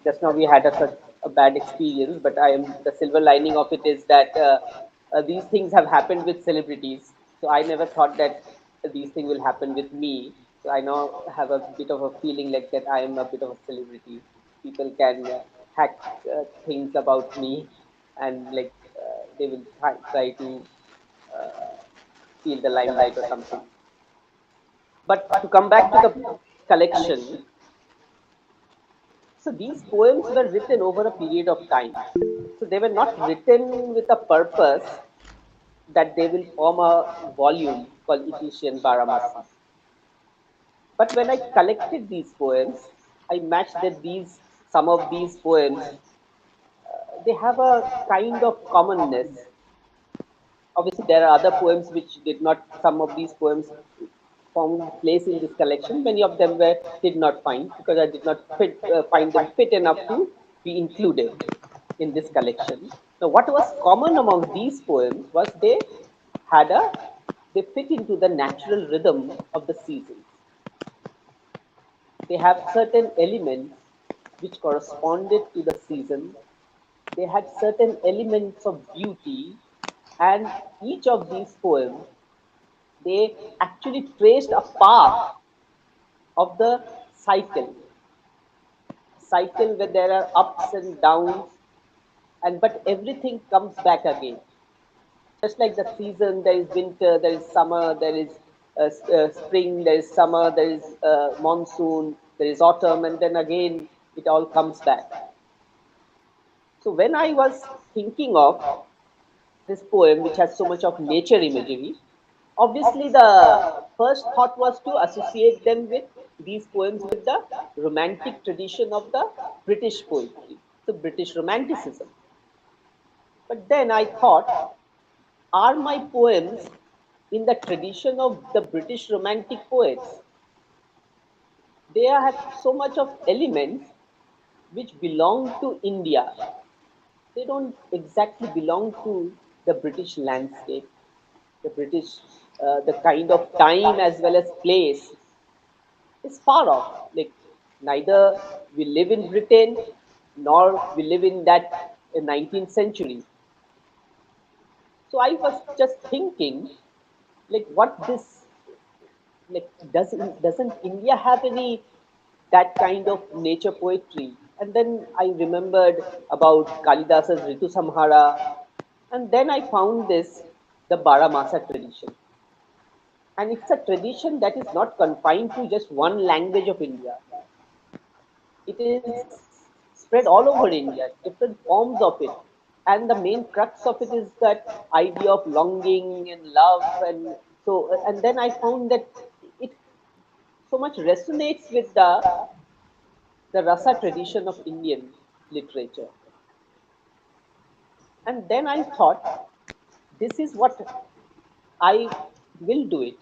just now we had such a bad experience, but the silver lining of it is that these things have happened with celebrities. So I never thought that these things will happen with me. So I now have a bit of a feeling like that I am a bit of a celebrity. People can hack things about me, and like they will try to steal the limelight or something. But to come back to the collection, so these poems were written over a period of time. So they were not written with a purpose that they will form a volume called Etesian Barahmasi. But when I collected these poems, I matched that these some of these poems they have a kind of commonness. Obviously, there are other poems which did not. Some of these poems found place in this collection. Many of them were did not find because I did not find them fit enough to be included in this collection. Now, what was common among these poems was had a they fit into the natural rhythm of the seasons. They have certain elements which corresponded to the season. They had certain elements of beauty, and each of these poems they actually traced a path of the cycle where there are ups and downs, and but everything comes back again. Just like the season, there is winter, there is summer, there is spring, there is summer, there is monsoon, there is autumn, and then again it all comes back. So when I was thinking of this poem, which has so much of nature imagery, obviously the first thought was to associate them with these poems with the romantic tradition of the British poetry, the British Romanticism. But then I thought, are my poems in the tradition of the British Romantic poets? They have so much of elements which belong to India. They don't exactly belong to the British landscape, the British, the kind of time as well as place is far off. Like neither we live in Britain nor we live in that 19th century. So I was just thinking, like, what this like doesn't India have any that kind of nature poetry? And then I remembered about Kalidasa's Ritu Samhara, and then I found this the Barahmasa tradition. And it's a tradition that is not confined to just one language of India. It is spread all over India, different forms of it. And the main crux of it is that idea of longing and love. And so, and then I found that it so much resonates with the Rasa tradition of Indian literature. And then I thought, this is what I will do it.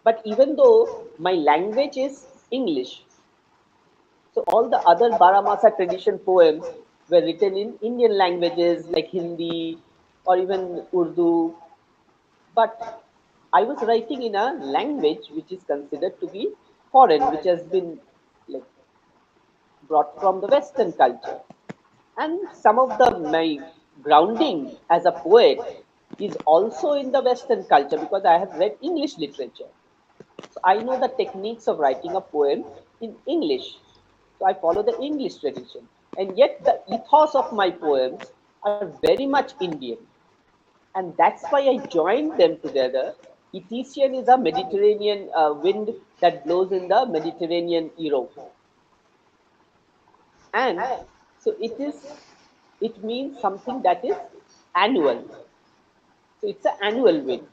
But even though my language is English, so all the other Baramasa tradition poems were written in Indian languages like Hindi or even Urdu. But I was writing in a language which is considered to be foreign, which has been like brought from the Western culture. And some of the my grounding as a poet is also in the Western culture because I have read English literature. So I know the techniques of writing a poem in English. So I follow the English tradition. And yet the ethos of my poems are very much Indian. And that's why I joined them together. Etesian is a Mediterranean wind that blows in the Mediterranean Europe. And so it means something that is annual. So it's an annual wind.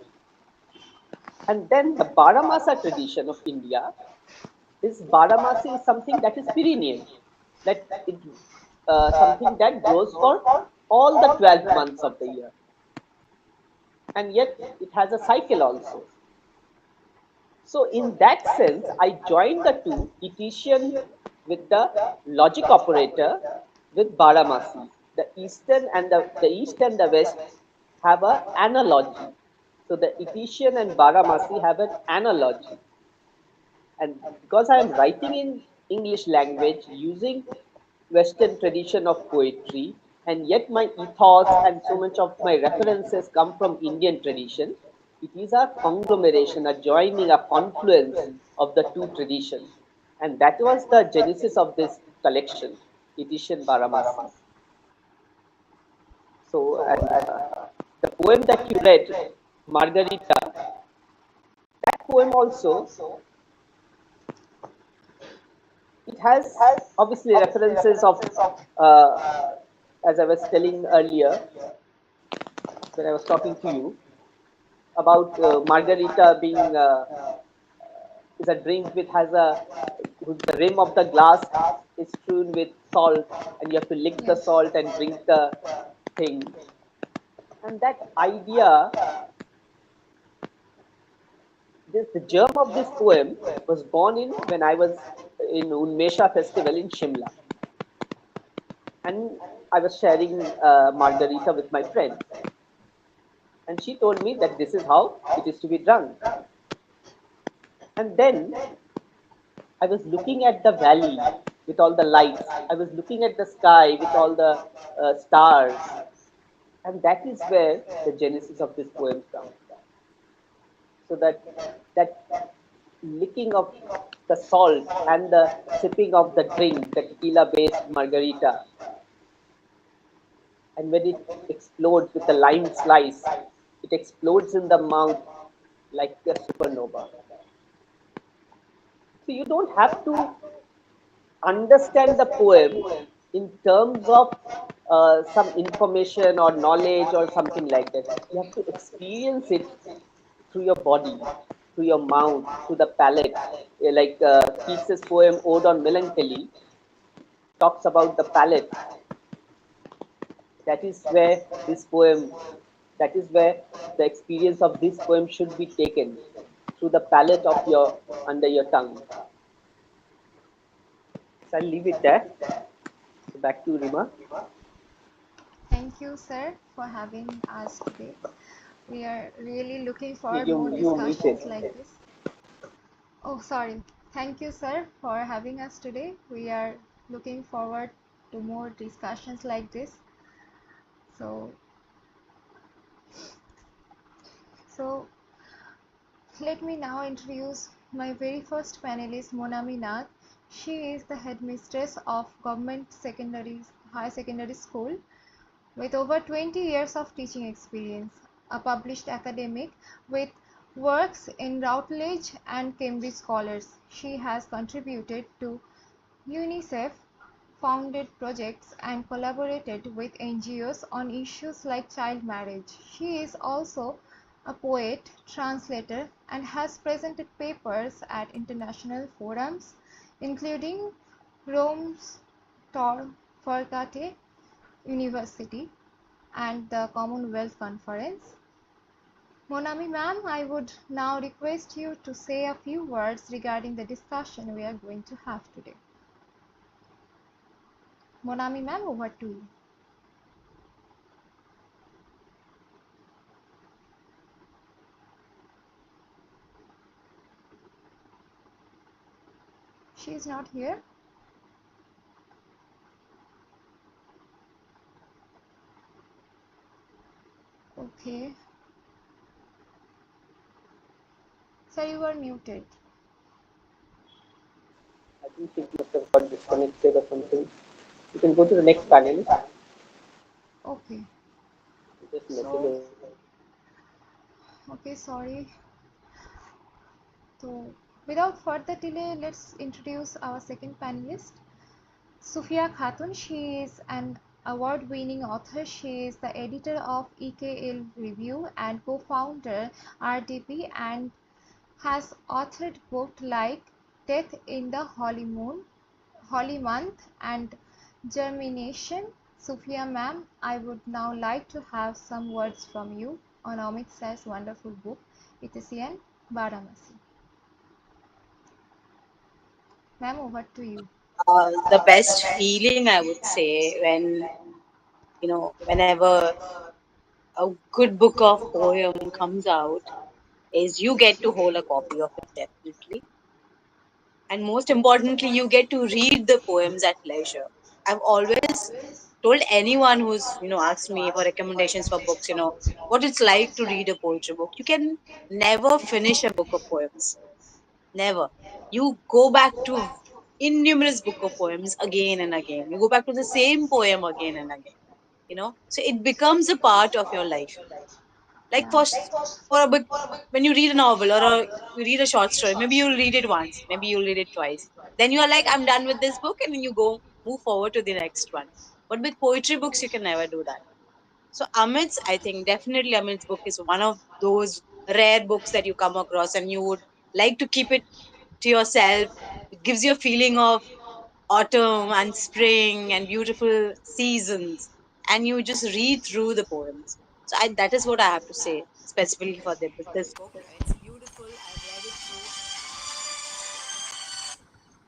And then the Baramasa tradition of India is Barahmasi is something that is perennial, that it something that grows for all the 12 months of the year, and yet it has a cycle also. So in that sense, I joined the two, Etesian with the logic operator with Barahmasi. The east and the west have an analogy. So the Etesian and Baramasi have an analogy. And because I am writing in English language using Western tradition of poetry, and yet my ethos and so much of my references come from Indian tradition. It is a conglomeration, a joining, a confluence of the two traditions. And that was the genesis of this collection, Etesian Barahmasi. So, and the poem that you read, Margarita, that poem also, it has obviously references of, uh, as I was telling earlier when I was talking to you about Margarita being is a drink which has a the rim of the glass is strewn with salt, and you have to lick the Yes. salt and drink the thing. And that idea, the germ of this poem was born in when I was in Unmesha festival in Shimla, and I was sharing margarita with my friend, and she told me that this is how it is to be drunk. And then I was looking at the valley with all the lights. I was looking at the sky with all the stars, and that is where the genesis of this poem comes. So that licking of the salt and the sipping of the drink, the tequila-based margarita, and when it explodes with the lime slice, it explodes in the mouth like a supernova. So you don't have to understand the poem in terms of some information or knowledge or something like that. You have to experience it through your body, through your mouth, through the palate. Like Keats's poem Ode on Melancholy talks about the palate. That is where this poem, that is where the experience of this poem should be taken through the palate of your under your tongue. So I'll leave it there. So back to Rima. Thank you, sir, for having us today. We are really looking You forward you, more you muted. discussions like this. Oh, sorry. Thank you, sir, for having us today. We are looking forward to more discussions like this. So, so let me now introduce my very first panelist, Monami Nath. She is the headmistress of Government High Secondary School with over 20 years of teaching experience, a published academic with works in Routledge and Cambridge Scholars. She has contributed to UNICEF founded projects and collaborated with NGOs on issues like child marriage. She is also a poet, translator, and has presented papers at international forums, including Rome's Tor Vergate University and the Commonwealth Conference. Monami ma'am, I would now request you to say a few words regarding the discussion we are going to have today. Monami ma'am, over to you. She is not here. Okay. Sir, you are muted. I think she must have got disconnected or something. You can go to the next panelist. Okay. Just message So, her. okay, sorry. So, without further delay, let's introduce our second panelist, Sufia Khatun. She is an award-winning author. She is the editor of EKL Review and co-founder RDP and has authored books like Death in the Holy Moon, Holy Month and Germination. Sufia ma'am, I would now like to have some words from you on Amit Sir's wonderful book, Etesian, Barahmasi. Ma'am, over to you. The best feeling I would say when whenever a good book of poem comes out is you get to hold a copy of it definitely, and most importantly you get to read the poems at leisure. I've always told anyone who's, asked me for recommendations for books, what it's like to read a poetry book. You can never finish a book of poems. Never. You go back to innumerous book of poems again and again. You go back to the same poem again and again. So it becomes a part of your life. Like Yeah. for a book, when you read a novel or you read a short story, maybe you'll read it once, maybe you'll read it twice. Then you are like, I'm done with this book, and then you go move forward to the next one. But with poetry books, you can never do that. So I think definitely Amit's book is one of those rare books that you come across and you would like to keep it to yourself. It gives you a feeling of autumn and spring and beautiful seasons, and you just read through the poems. So that is what I have to say specifically for this book. It's beautiful.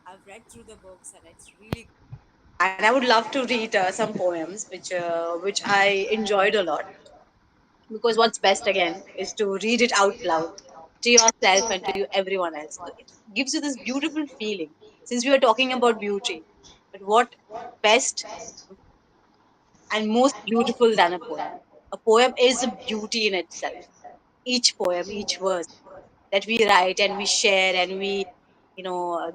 I've read through the books, and it's really good. And I would love to read some poems which I enjoyed a lot, because what's best again is to read it out loud to yourself and to everyone else. So it gives you this beautiful feeling. Since we were talking about beauty, but what best and most beautiful than a poem? A poem is a beauty in itself. Each poem, each verse that we write and we share and we,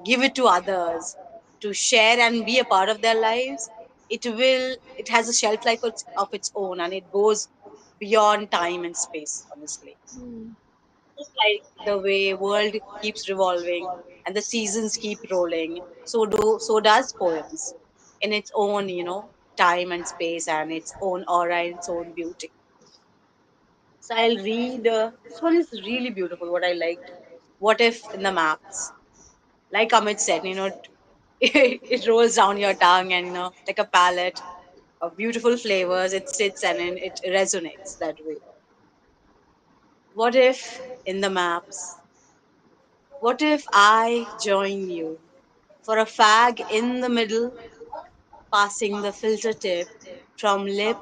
give it to others to share and be a part of their lives. It has a shelf life of its own, and it goes beyond time and space, honestly. Hmm. Just like the way world keeps revolving and the seasons keep rolling, so does poems in its own, time and space and its own aura and its own beauty. So I'll read. This one is really beautiful. What I liked. What if in the maps, like Amit said, it rolls down your tongue and like a palette of beautiful flavors. It sits and then it resonates that way. What if in the maps? What if I join you for a fag in the middle, passing the filter tip from lip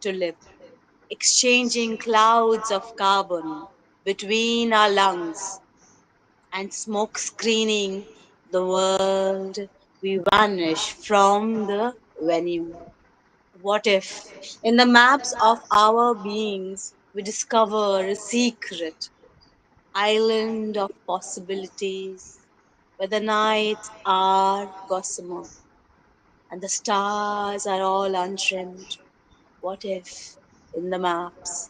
to lip, exchanging clouds of carbon between our lungs, and smoke screening the world, we vanish from the venue. What if, in the maps of our beings, we discover a secret island of possibilities where the nights are gossamer and the stars are all untrimmed? What if, in the maps?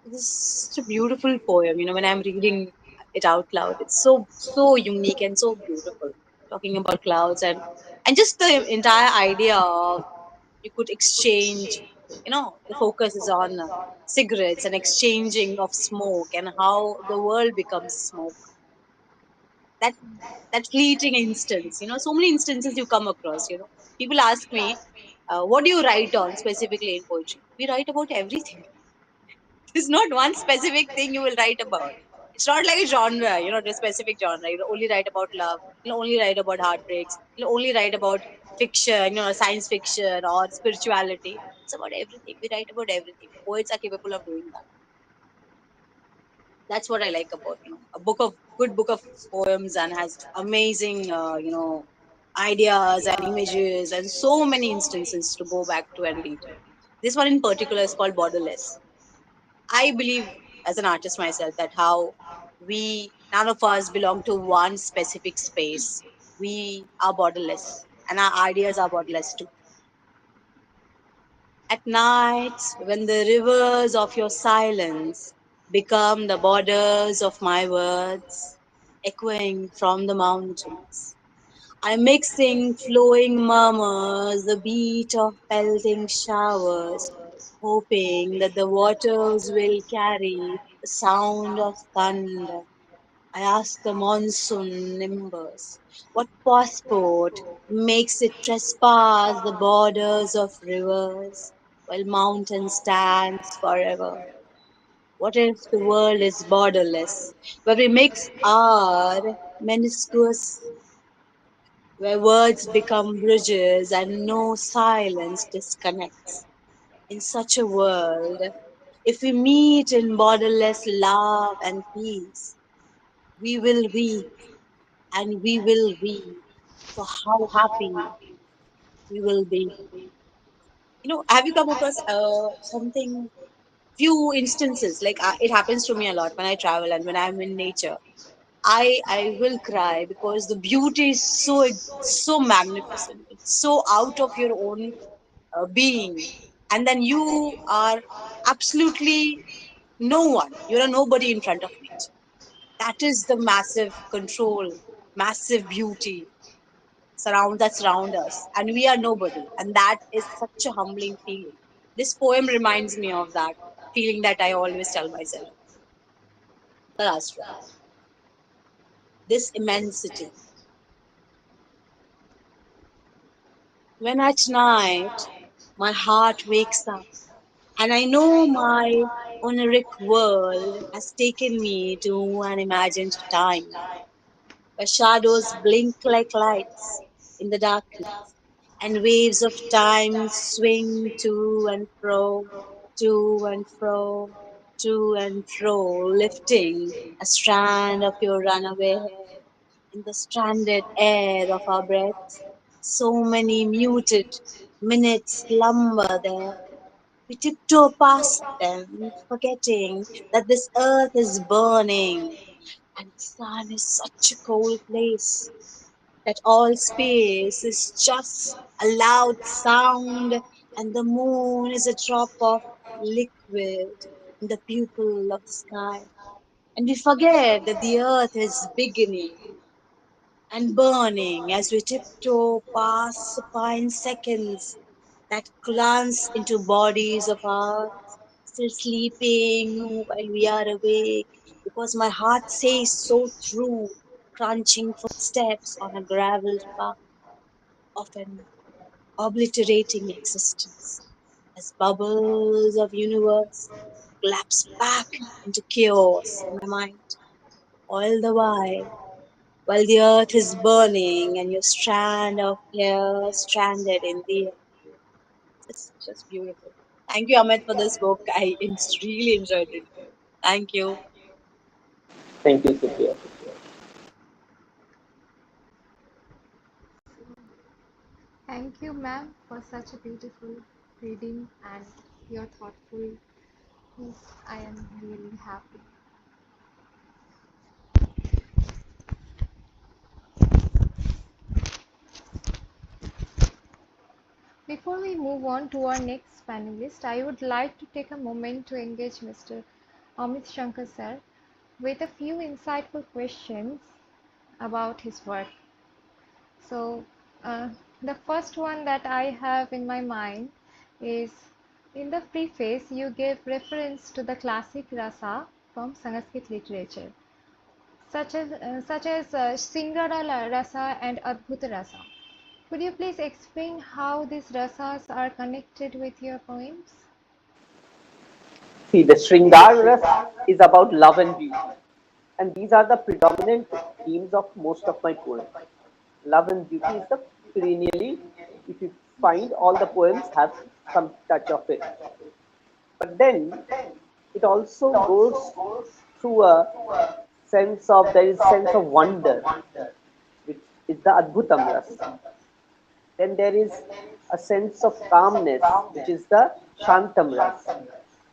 This is such a beautiful poem. When I'm reading it out loud, it's so unique and so beautiful. Talking about clouds and just the entire idea of you could exchange. The focus is on cigarettes and exchanging of smoke and how the world becomes smoke. That that fleeting instance. So many instances you come across. People ask me, what do you write on specifically in poetry? We write about everything. There's not one specific thing you will write about. It's not like a genre, the specific genre. You'll only write about love. You'll only write about heartbreaks. You'll only write about fiction, science fiction or spirituality. It's about everything. We write about everything. Poets are capable of doing that. That's what I like about, a good book of poems, and has amazing, ideas and images and so many instances to go back to and read. This one in particular is called Borderless. I believe, as an artist myself, that how none of us belong to one specific space. We are borderless, and our ideas are borderless too. At night, when the rivers of your silence become the borders of my words, echoing from the mountains, I'm mixing flowing murmurs, the beat of pelting showers, hoping that the waters will carry the sound of thunder. I ask the monsoon nimbus, what passport makes it trespass the borders of rivers, while mountain stands forever? What if the world is borderless, where we mix our meniscus, where words become bridges and no silence disconnects? In such a world, if we meet in borderless love and peace, we will weep and we will weep for how happy we will be, have you come across something, few instances, like it happens to me a lot when I travel and when I'm in nature. I will cry because the beauty is so magnificent. It's so out of your own being, and then you are absolutely no one. You're a nobody in front of nature. That is the massive control, massive beauty surround us, and we are nobody, and that is such a humbling feeling. This poem reminds me of that feeling that I always tell myself. The last one, this immensity. When at night my heart wakes up and I know my oniric world has taken me to an imagined time where shadows blink like lights in the darkness and waves of time swing to and fro, to and fro, to and fro, lifting a strand of your runaway hair in the stranded air of our breaths. So many muted minutes slumber there. We tiptoe past them, forgetting that this earth is burning and the sun is such a cold place that all space is just a loud sound and the moon is a drop of liquid in the pupil of the sky. And we forget that the earth is beginning and burning as we tiptoe past supine seconds that glance into bodies of ours still sleeping while we are awake, because my heart says so through crunching footsteps on a gravel path of an obliterating existence as bubbles of universe collapse back into chaos in my mind, all the while the earth is burning and your strand of hair stranded in the air. It's just beautiful. Thank you, Amit, for this book. Really enjoyed it. Thank you. Thank you, Supriya. Thank you, ma'am, for such a beautiful reading and your thoughtful piece. I am really happy. Before we move on to our next panelist, I would like to take a moment to engage Mr. Amit Shankar sir with a few insightful questions about his work. So, the first one that I have in my mind is, in the preface, you gave reference to the classic rasa from Sanskrit literature, such as Singrara rasa and Adbhuta rasa. Could you please explain how these rasas are connected with your poems? See, the Shringar Ras is about love and beauty, and these are the predominant themes of most of my poems. Love and beauty is the perennially, if you find all the poems have some touch of it. But then it also goes through a sense of there is sense of wonder, which is the Adbhutam Ras. Then there is a sense of calmness, which is the Shantam Ras.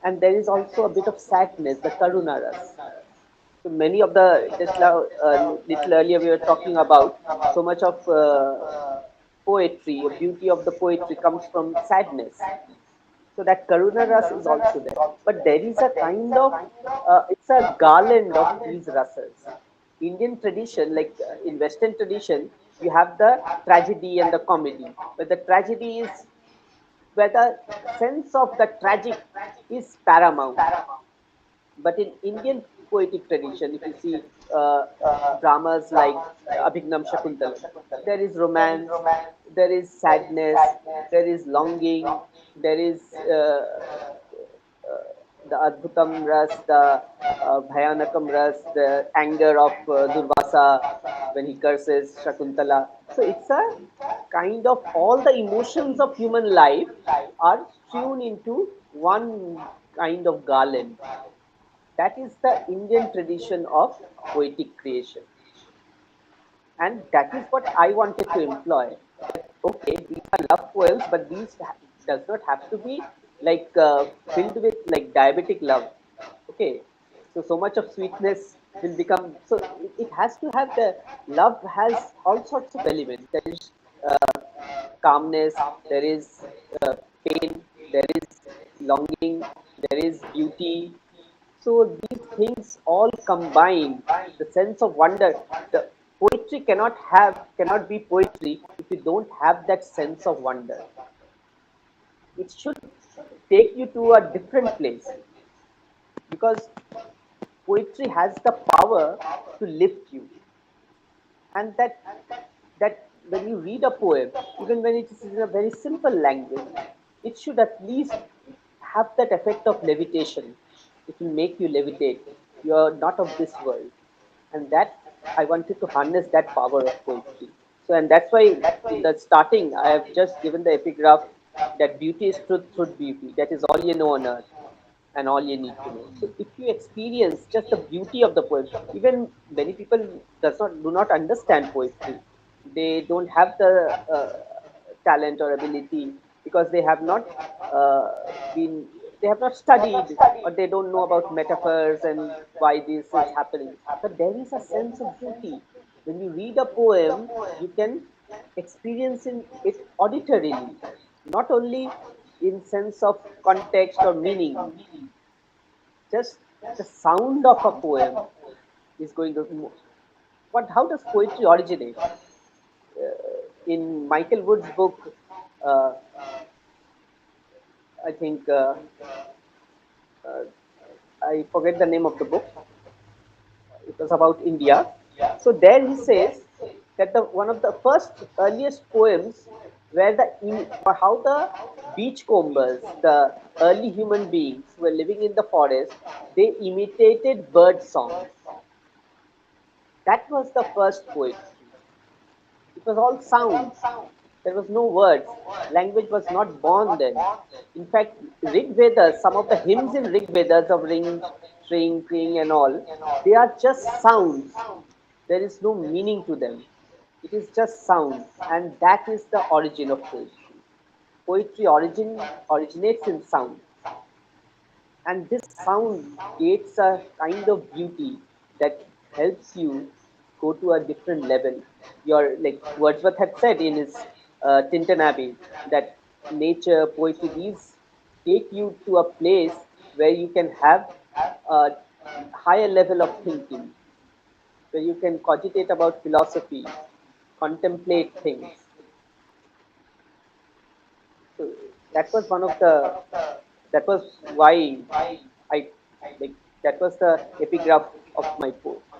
And there is also a bit of sadness, the Karuna Ras. So many of the, just now, little earlier we were talking about so much of poetry, beauty of the poetry comes from sadness. So that Karuna Ras is also there. But there is a kind of, it's a garland of these rasas. Indian tradition, like in Western tradition, you have the tragedy and the comedy. But the tragedy is where the sense of the tragic is paramount. But in Indian poetic tradition, if you see dramas like Abhignam Shakuntalam, there is romance, there is sadness, there is longing, there is the Adbhutam Ras, the Bhayanakam Ras, the anger of Durvasa when he curses Shakuntala. So it's a kind of all the emotions of human life are strewn into one kind of garland. That is the Indian tradition of poetic creation. And that is what I wanted to employ. that okay, these are love poems, but these does not have to be like filled with like diabetic love. Okay, so much of sweetness will become so. It has to have the love has all sorts of elements. There is calmness, there is pain, there is longing, there is beauty. So these things all combined, the sense of wonder. The poetry cannot be poetry if you don't have that sense of wonder. It should take you to a different place because poetry has the power to lift you, and that when you read a poem, even when it is in a very simple language, it should at least have that effect of levitation. It will make you levitate. You are not of this world. And that I wanted to harness that power of poetry. So, and that's why in the starting, I have just given the epigraph that beauty is truth, truth, beauty. That is all you know on earth and all you need to know. So if you experience just the beauty of the poem, even many people do not understand poetry. They don't have the talent or ability because they have not uh, been they have not studied, or they don't know about metaphors and why this is happening. But there is a sense of beauty when you read a poem. You can experience it auditorily, not only in sense of context or meaning. Just the sound of a poem is going to what how does poetry originate? In Michael Wood's book, uh, I think uh, I forget the name of the book. It was about India. So there he says that the one of the first earliest poems where or how the beachcombers, the early human beings who were living in the forest, they imitated bird songs. That was the first poetry. It was all sounds. There was no words. Language was not born then. In fact, Rig Vedas, some of the hymns in Rig Vedas of ring, string, king, and all, they are just sounds. There is no meaning to them. It is just sound, and that is the origin of poetry. Poetry originates in sound, and this sound creates a kind of beauty that helps you go to a different level. Your like Wordsworth had said in his Tintin Abbey that nature, poetry, these take you to a place where you can have a higher level of thinking, where you can cogitate about philosophy, contemplate things. So that was one of the that was why I like that was the epigraph of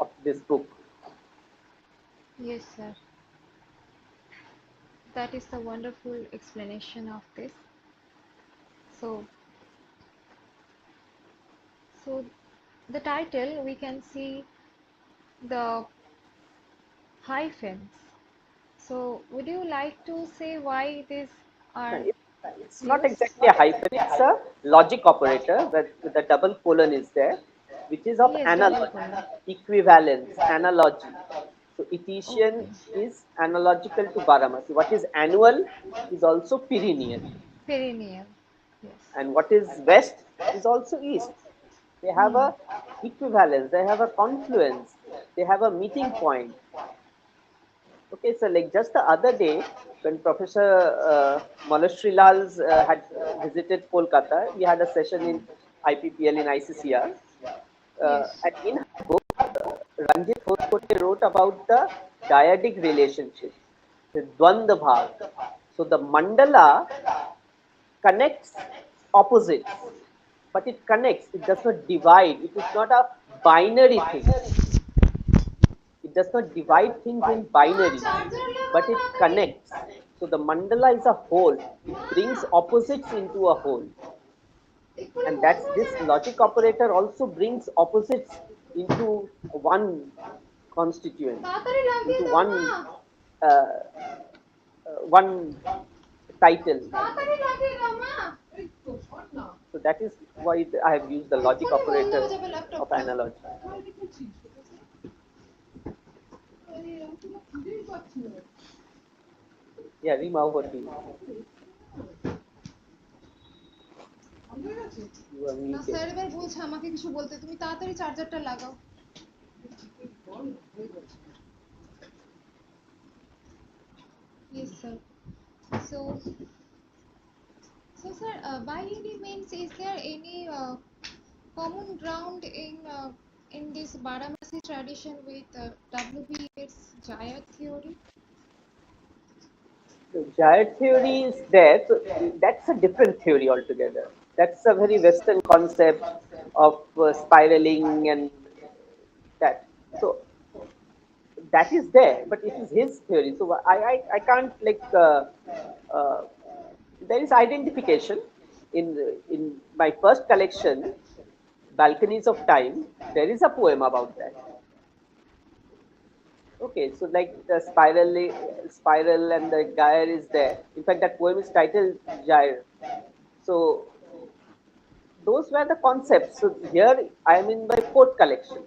of this book. Yes, sir. That is the wonderful explanation of this. So, so the title we can see the hyphens. So, would you like to say why these No, are it's not used? exactly a hyphen. It's a logic operator where the double colon is there, which is of Yes, double analogy, colon. equivalence, analogy. So Etesian Okay. is analogical to Barahmasi. What is annual is also perennial, Perennial. Yes. and what is west is also east. They have Hmm. a equivalence. They have a confluence. They have a meeting point. Okay, so like just the other day, when Professor Manoj Srilal's had visited Kolkata, we had a session in IPPL in ICCR, Yes. and in her book, Ranjit Hoskote wrote about the dyadic relationship, the Dvandva Bhav. So the mandala connects opposites, but it connects, it does not divide. It is not a binary thing. It does not divide things in binaries, but it connects. So the mandala is a whole. It brings opposites into a whole. And that's this logic operator also brings opposites into one constituent, into uh, one title. So that is why I have used the logic operator of analogy. Yeah, Rima, over to you. You are না muted. Sir এবার বলছে আমাকে কিছু বলতে, তুমি তাড়াতাড়ি চার্জারটা লাগাও। Yes, sir. So, sir, by any means, is there any common ground in this Barahmasi tradition with WB's Jaya theory? So gyre theory is there, so that's a different theory altogether. That's a very Western concept of spiraling and that. So that is there, but it is his theory. So I can't like uh, there is identification in my first collection, Balconies of Time. There is a poem about that. Okay, so like the spiral and the gyre is there. In fact, that poem is titled Gyre. So those were the concepts. So here I am in my fourth collection.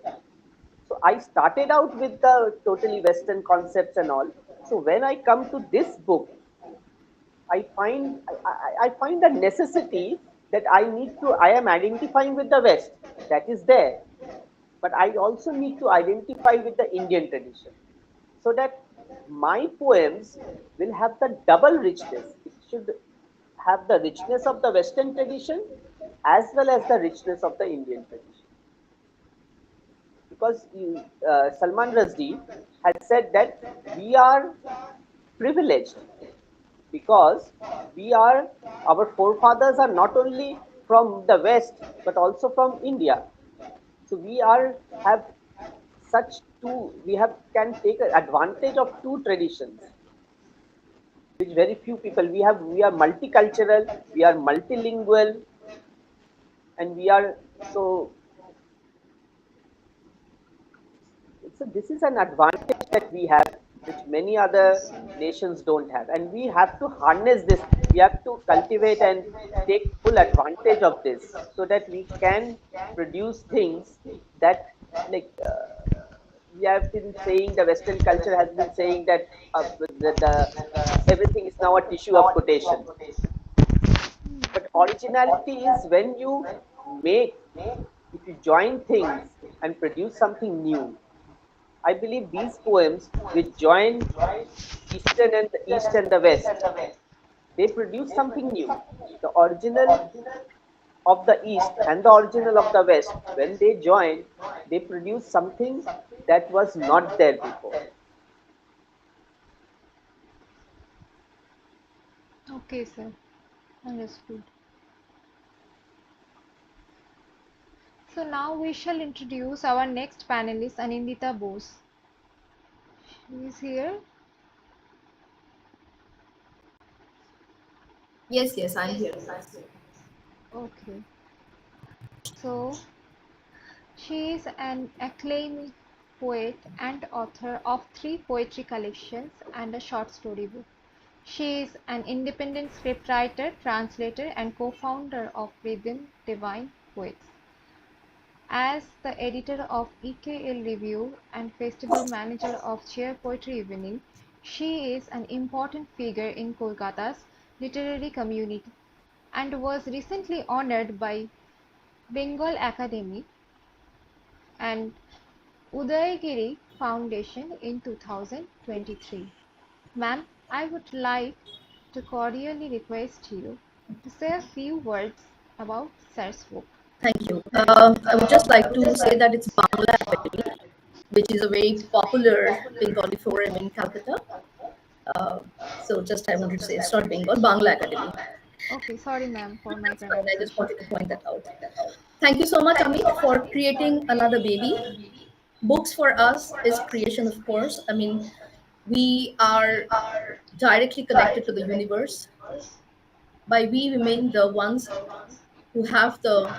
So I started out with the totally Western concepts and all. So when I come to this book, I find the necessity that I am identifying with the West. That is there. But I also need to identify with the Indian tradition. So that my poems will have the double richness. It should have the richness of the Western tradition as well as the richness of the Indian tradition. Because Salman Rushdie had said that we are privileged because our forefathers are not only from the West but also from India. So have such two we have can take advantage of two traditions which very few people we are multicultural, we are multilingual, and we are so this is an advantage that we have which many other Yes, sir. nations don't have, and we have to harness this, we have to cultivate and take full advantage of this so that we can produce things that like we have been saying the Western culture has been saying that everything is now a tissue of quotation. But originality is when you make, if you join things and produce something new. I believe these poems, which join East and the West, they produce something new. The original of the East and the original of the West, when they join, they produce something that was not there before. Okay, sir. Understood. So now we shall introduce our next panelist, Anindita Bose. She is here. Yes, I'm here. Okay. So she is an acclaimed poet and author of 3 poetry collections and a short story book. She is an independent scriptwriter, translator, and co-founder of Rhythm Divine Poets. As the editor of EKL Review and festival manager of Chair Poetry Evening, she is an important figure in Kolkata's literary community and was recently honored by Bengal Academy and Udayagiri Foundation in 2023. Ma'am, I would like to cordially request you to say a few words about Sir's book. Thank you. I would just like to say that it's Bangla Academy, which is a very popular Bengali forum in Calcutta. Uh, so just I wanted to say it's not Bengal, Bangla Academy. Okay, sorry ma'am for my That's fine. I just pronunciation. wanted to point that out. Thank you so much, Amit, for creating another baby. Books for us is creation, of course. I mean, we are directly connected to the universe. By we mean the ones who have the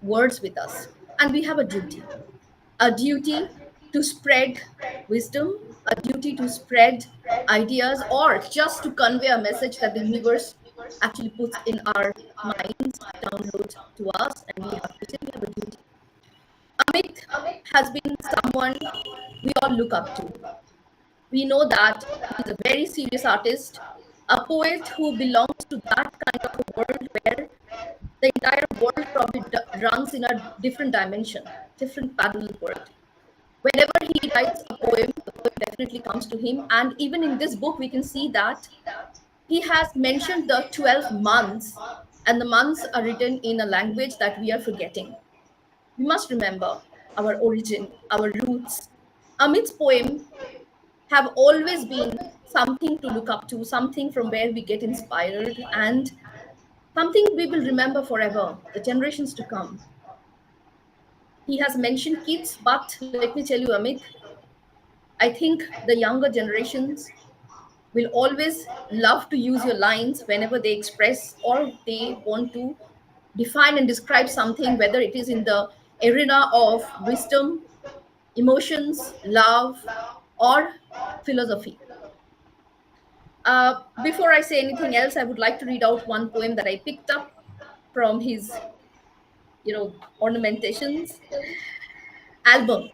words with us. And we have a duty to spread wisdom, a duty to spread ideas, or just to convey a message that the universe actually puts in our minds, downloads to us, and we have a duty. Amit has been someone we all look up to. We know that he's a very serious artist, A poet who belongs to that kind of a world where the entire world probably runs in a different dimension, different parallel world. Whenever he writes a poem, the poem definitely comes to him. And even in this book, we can see that he has mentioned the 12 months, and the months are written in a language that we are forgetting. We must remember our origin, our roots. Amit's poem have always been something to look up to, something from where we get inspired, and something we will remember forever, the generations to come. He has mentioned kids, but let me tell you, Amit, I think the younger generations will always love to use your lines whenever they express or they want to define and describe something, whether it is in the arena of wisdom, emotions, love, or philosophy. Before I say anything else, I would like to read out one poem that I picked up from his, ornamentations album.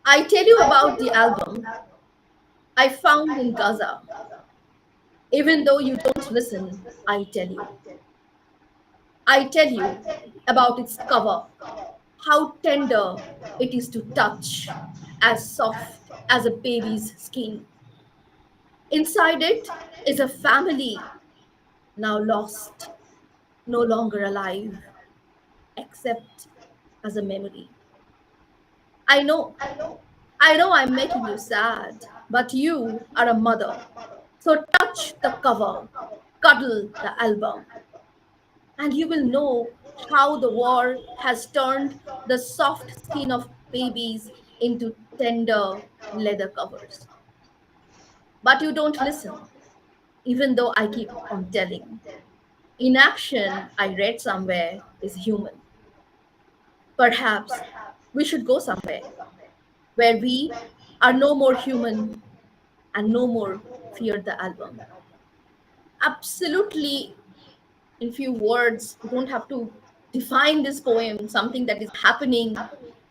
I tell you about the album I found in Gaza. Even though you don't listen, I tell you. I tell you about its cover, how tender it is to touch, as soft as a baby's skin. Inside it is a family now lost, no longer alive, except as a memory. I know, I know I'm making you sad, but you are a mother. So touch the cover, cuddle the album, and you will know how the war has turned the soft skin of babies into tender leather covers. But you don't listen, even though I keep on telling. Inaction, I read somewhere, is human. Perhaps we should go somewhere where we are no more human and no more fear the album. Absolutely, in few words, we don't have to define this poem, something that is happening,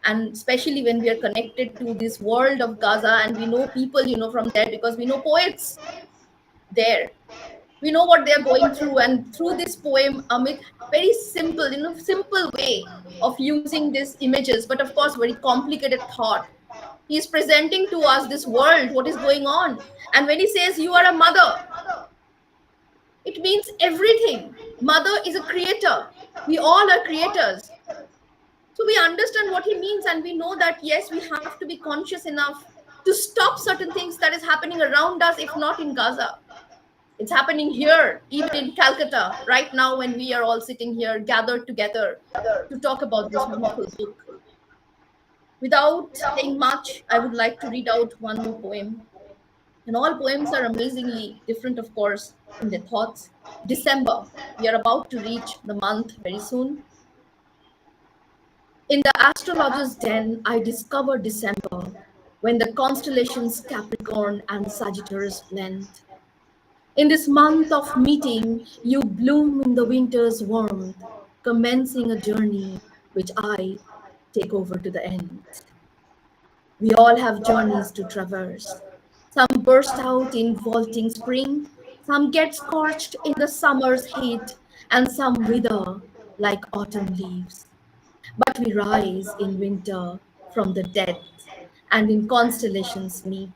and especially when we are connected to this world of Gaza and we know people, from there, because we know poets there. We know what they're going through, and through this poem, Amit, very simple, simple way of using these images, but of course very complicated thought. He's presenting to us this world, what is going on. And when he says you are a mother, it means everything. Mother is a creator. We all are creators. So we understand what he means, and we know that yes, we have to be conscious enough to stop certain things that is happening around us, if not in Gaza. It's happening here, even in Calcutta, right now, when we are all sitting here gathered together to talk about this wonderful book. Without saying much, I would like to read out one more poem. And all poems are amazingly different, of course, in their thoughts. December. We are about to reach the month very soon. In the astrologer's den, I discovered December when the constellations Capricorn and Sagittarius blend. In this month of meeting, you bloom in the winter's warmth, commencing a journey which I take over to the end. We all have journeys to traverse. Some burst out in vaulting spring, some get scorched in the summer's heat, and some wither like autumn leaves. But we rise in winter from the depths and in constellations meet,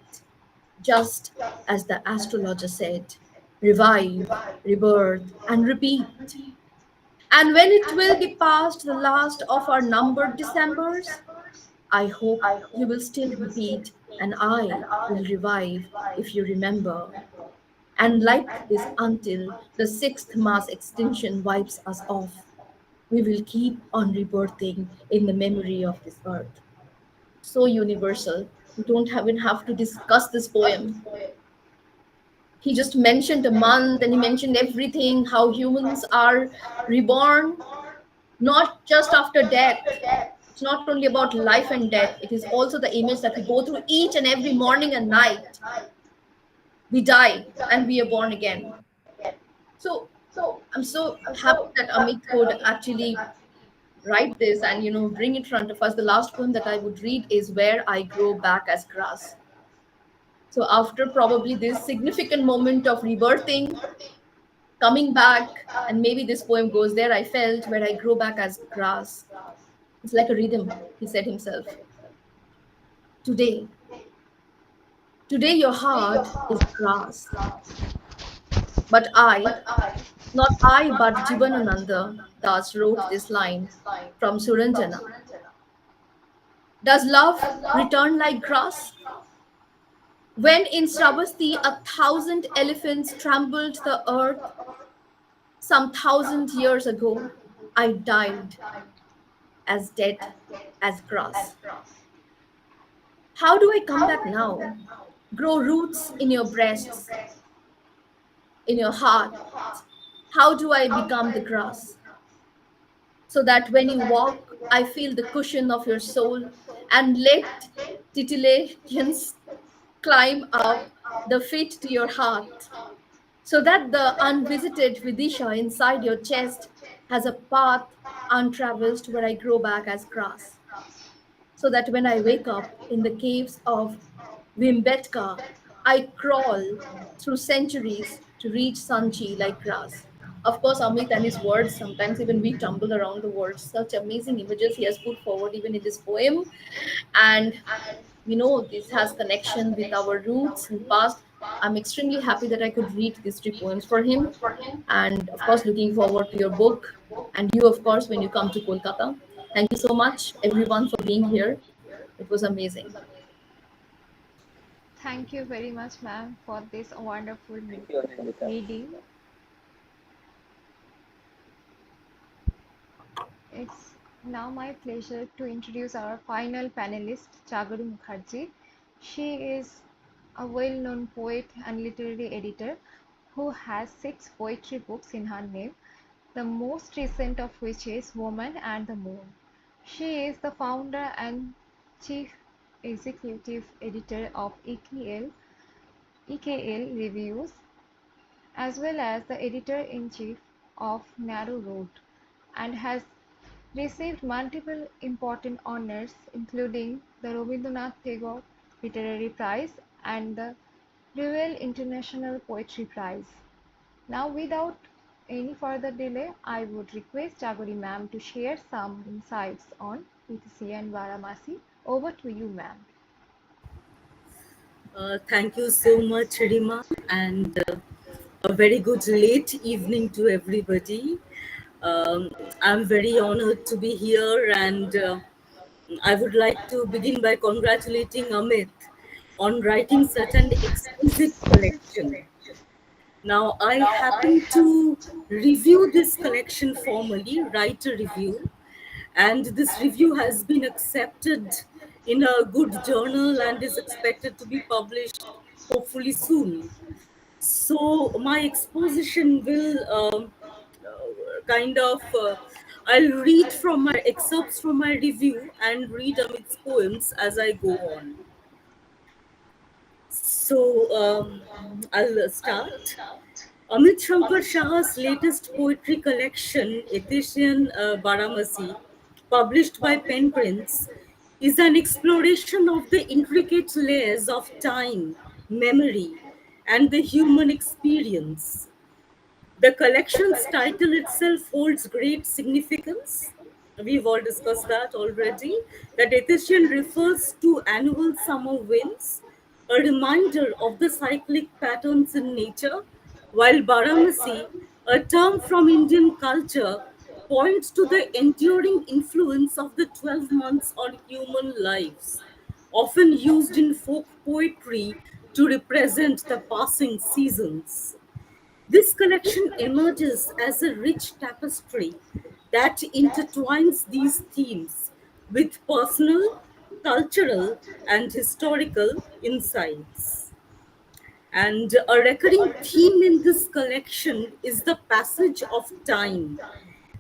just as the astrologer said, revive, rebirth, and repeat. And when it will be past the last of our numbered Decembers, I hope you will still repeat, and I will revive if you remember. And like this until the sixth mass extinction wipes us off, we will keep on rebirthing in the memory of this earth. So universal. We don't even have to discuss this poem. He just mentioned a month and he mentioned everything, how humans are reborn, not just after death. It's not only about life and death, it is also the image that we go through each and every morning and night. We die and we are born again. So I'm so happy that Amit could actually write this and bring it in front of us. The last poem that I would read is Where I Grow Back as Grass. So after probably this significant moment of rebirthing, coming back, and maybe this poem goes there, I felt where I grow back as grass. It's like a rhythm, he said himself. Today, today your heart is grass. But I, not I, but Jivanananda Das wrote this line from Suranjana. Does love return like grass? When in Sravasti 1,000 elephants trampled the earth some 1,000 years ago, I died as dead as grass. How do I come back now? Grow roots in your breasts, in your heart. How do I become the grass? So that when you walk, I feel the cushion of your soul and let titillations climb up the feet to your heart. So that the unvisited Vidisha inside your chest has a path untraversed where I grow back as grass. So that when I wake up in the caves of Vimbetka, I crawl through centuries to reach Sanchi like grass. Of course, Amit and his words, sometimes even we tumble around the words. Such amazing images he has put forward even in this poem. And we know this has connection with our roots and past. I'm extremely happy that I could read these three poems for him. And of course, looking forward to your book. And you, of course, when you come to Kolkata. Thank you so much, everyone, for being here. It was amazing. Thank you very much, ma'am, for this wonderful Thank you, Anindita. reading. It's now my pleasure to introduce our final panelist, Chagaru Mukherjee. She is a well-known poet and literary editor who has 6 poetry books in her name, the most recent of which is Woman and the Moon. She is the founder and chief executive editor of EKL Reviews, as well as the editor-in-chief of Narrow Road, and has received multiple important honors including the Rabindranath Tagore Literary Prize and the Royal International Poetry Prize. Now, without any further delay, I would request Jagori ma'am to share some insights on Etesian and Barahmasi. Over to you, ma'am. Thank you so much, Rima, and a very good late evening to everybody. I'm very honored to be here, and I would like to begin by congratulating Amit on writing such an exquisite collection. Now, I happen to review this collection formally, write a review, and this review has been accepted in a good journal and is expected to be published hopefully soon. So, my exposition will I'll read from my excerpts from my review and read Amit's poems as I go on. So, I'll start. Amit Shankar Saha's latest poetry collection, Etesian Barahmasi, published by Pen Prince, is an exploration of the intricate layers of time, memory, and the human experience. The collection's title itself holds great significance. We've all discussed that already. That Etesian refers to annual summer winds, a reminder of the cyclic patterns in nature, while Baramasi, a term from Indian culture, points to the enduring influence of the 12 months on human lives, often used in folk poetry to represent the passing seasons. This collection emerges as a rich tapestry that intertwines these themes with personal, cultural, and historical insights. And a recurring theme in this collection is the passage of time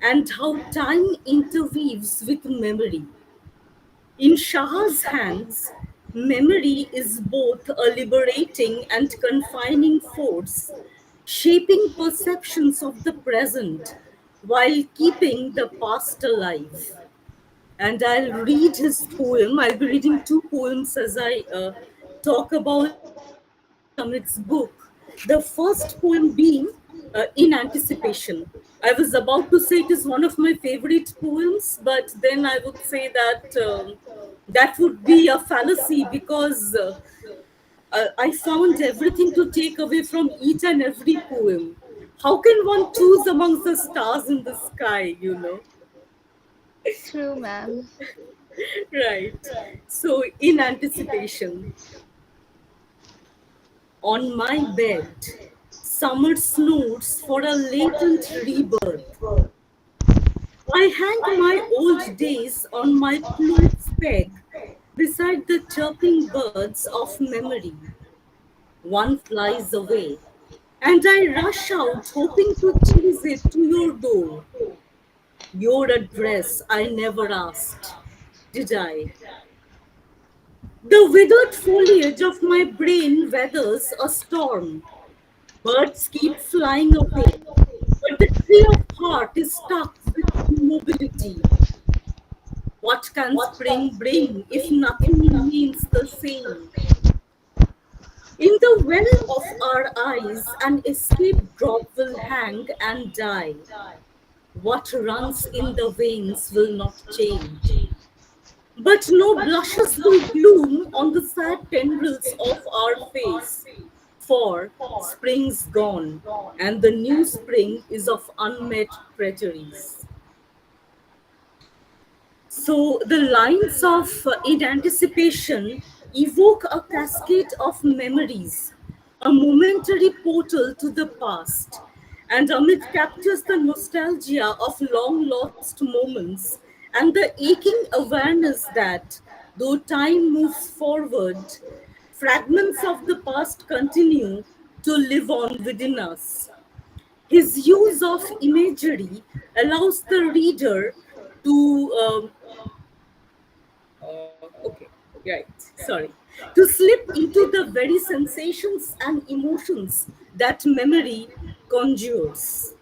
and how time interweaves with memory. In Shah's hands, memory is both a liberating and confining force, shaping perceptions of the present while keeping the past alive. And I'll read his poem. I'll be reading two poems as I talk about Amit's book, the first poem being In Anticipation. I was about to say it is one of my favorite poems, but then I would say that that would be a fallacy because I found everything to take away from each and every poem. How can one choose amongst the stars in the sky, you know? True, ma'am. Right. So, in anticipation, on my bed, summer snoods for a latent rebirth. I hang my old days on my clothes peg beside the chirping birds of memory. One flies away, and I rush out hoping to chase it to your door. Your address I never asked, did I? The withered foliage of my brain weathers a storm. Birds keep flying away, but the tree of heart is stuck with immobility. What can spring bring if nothing remains the same? In the well of our eyes, an escape drop will hang and die. What runs in the veins will not change. But no blushes will bloom on the sad tendrils of our face, for spring's gone, and the new spring is of unmet treacheries. So the lines of In Anticipation evoke a cascade of memories, a momentary portal to the past, and Amit captures the nostalgia of long lost moments and the aching awareness that, though time moves forward, fragments of the past continue to live on within us. His use of imagery allows the reader to okay, right, sorry, to slip into the very sensations and emotions that memory conjures.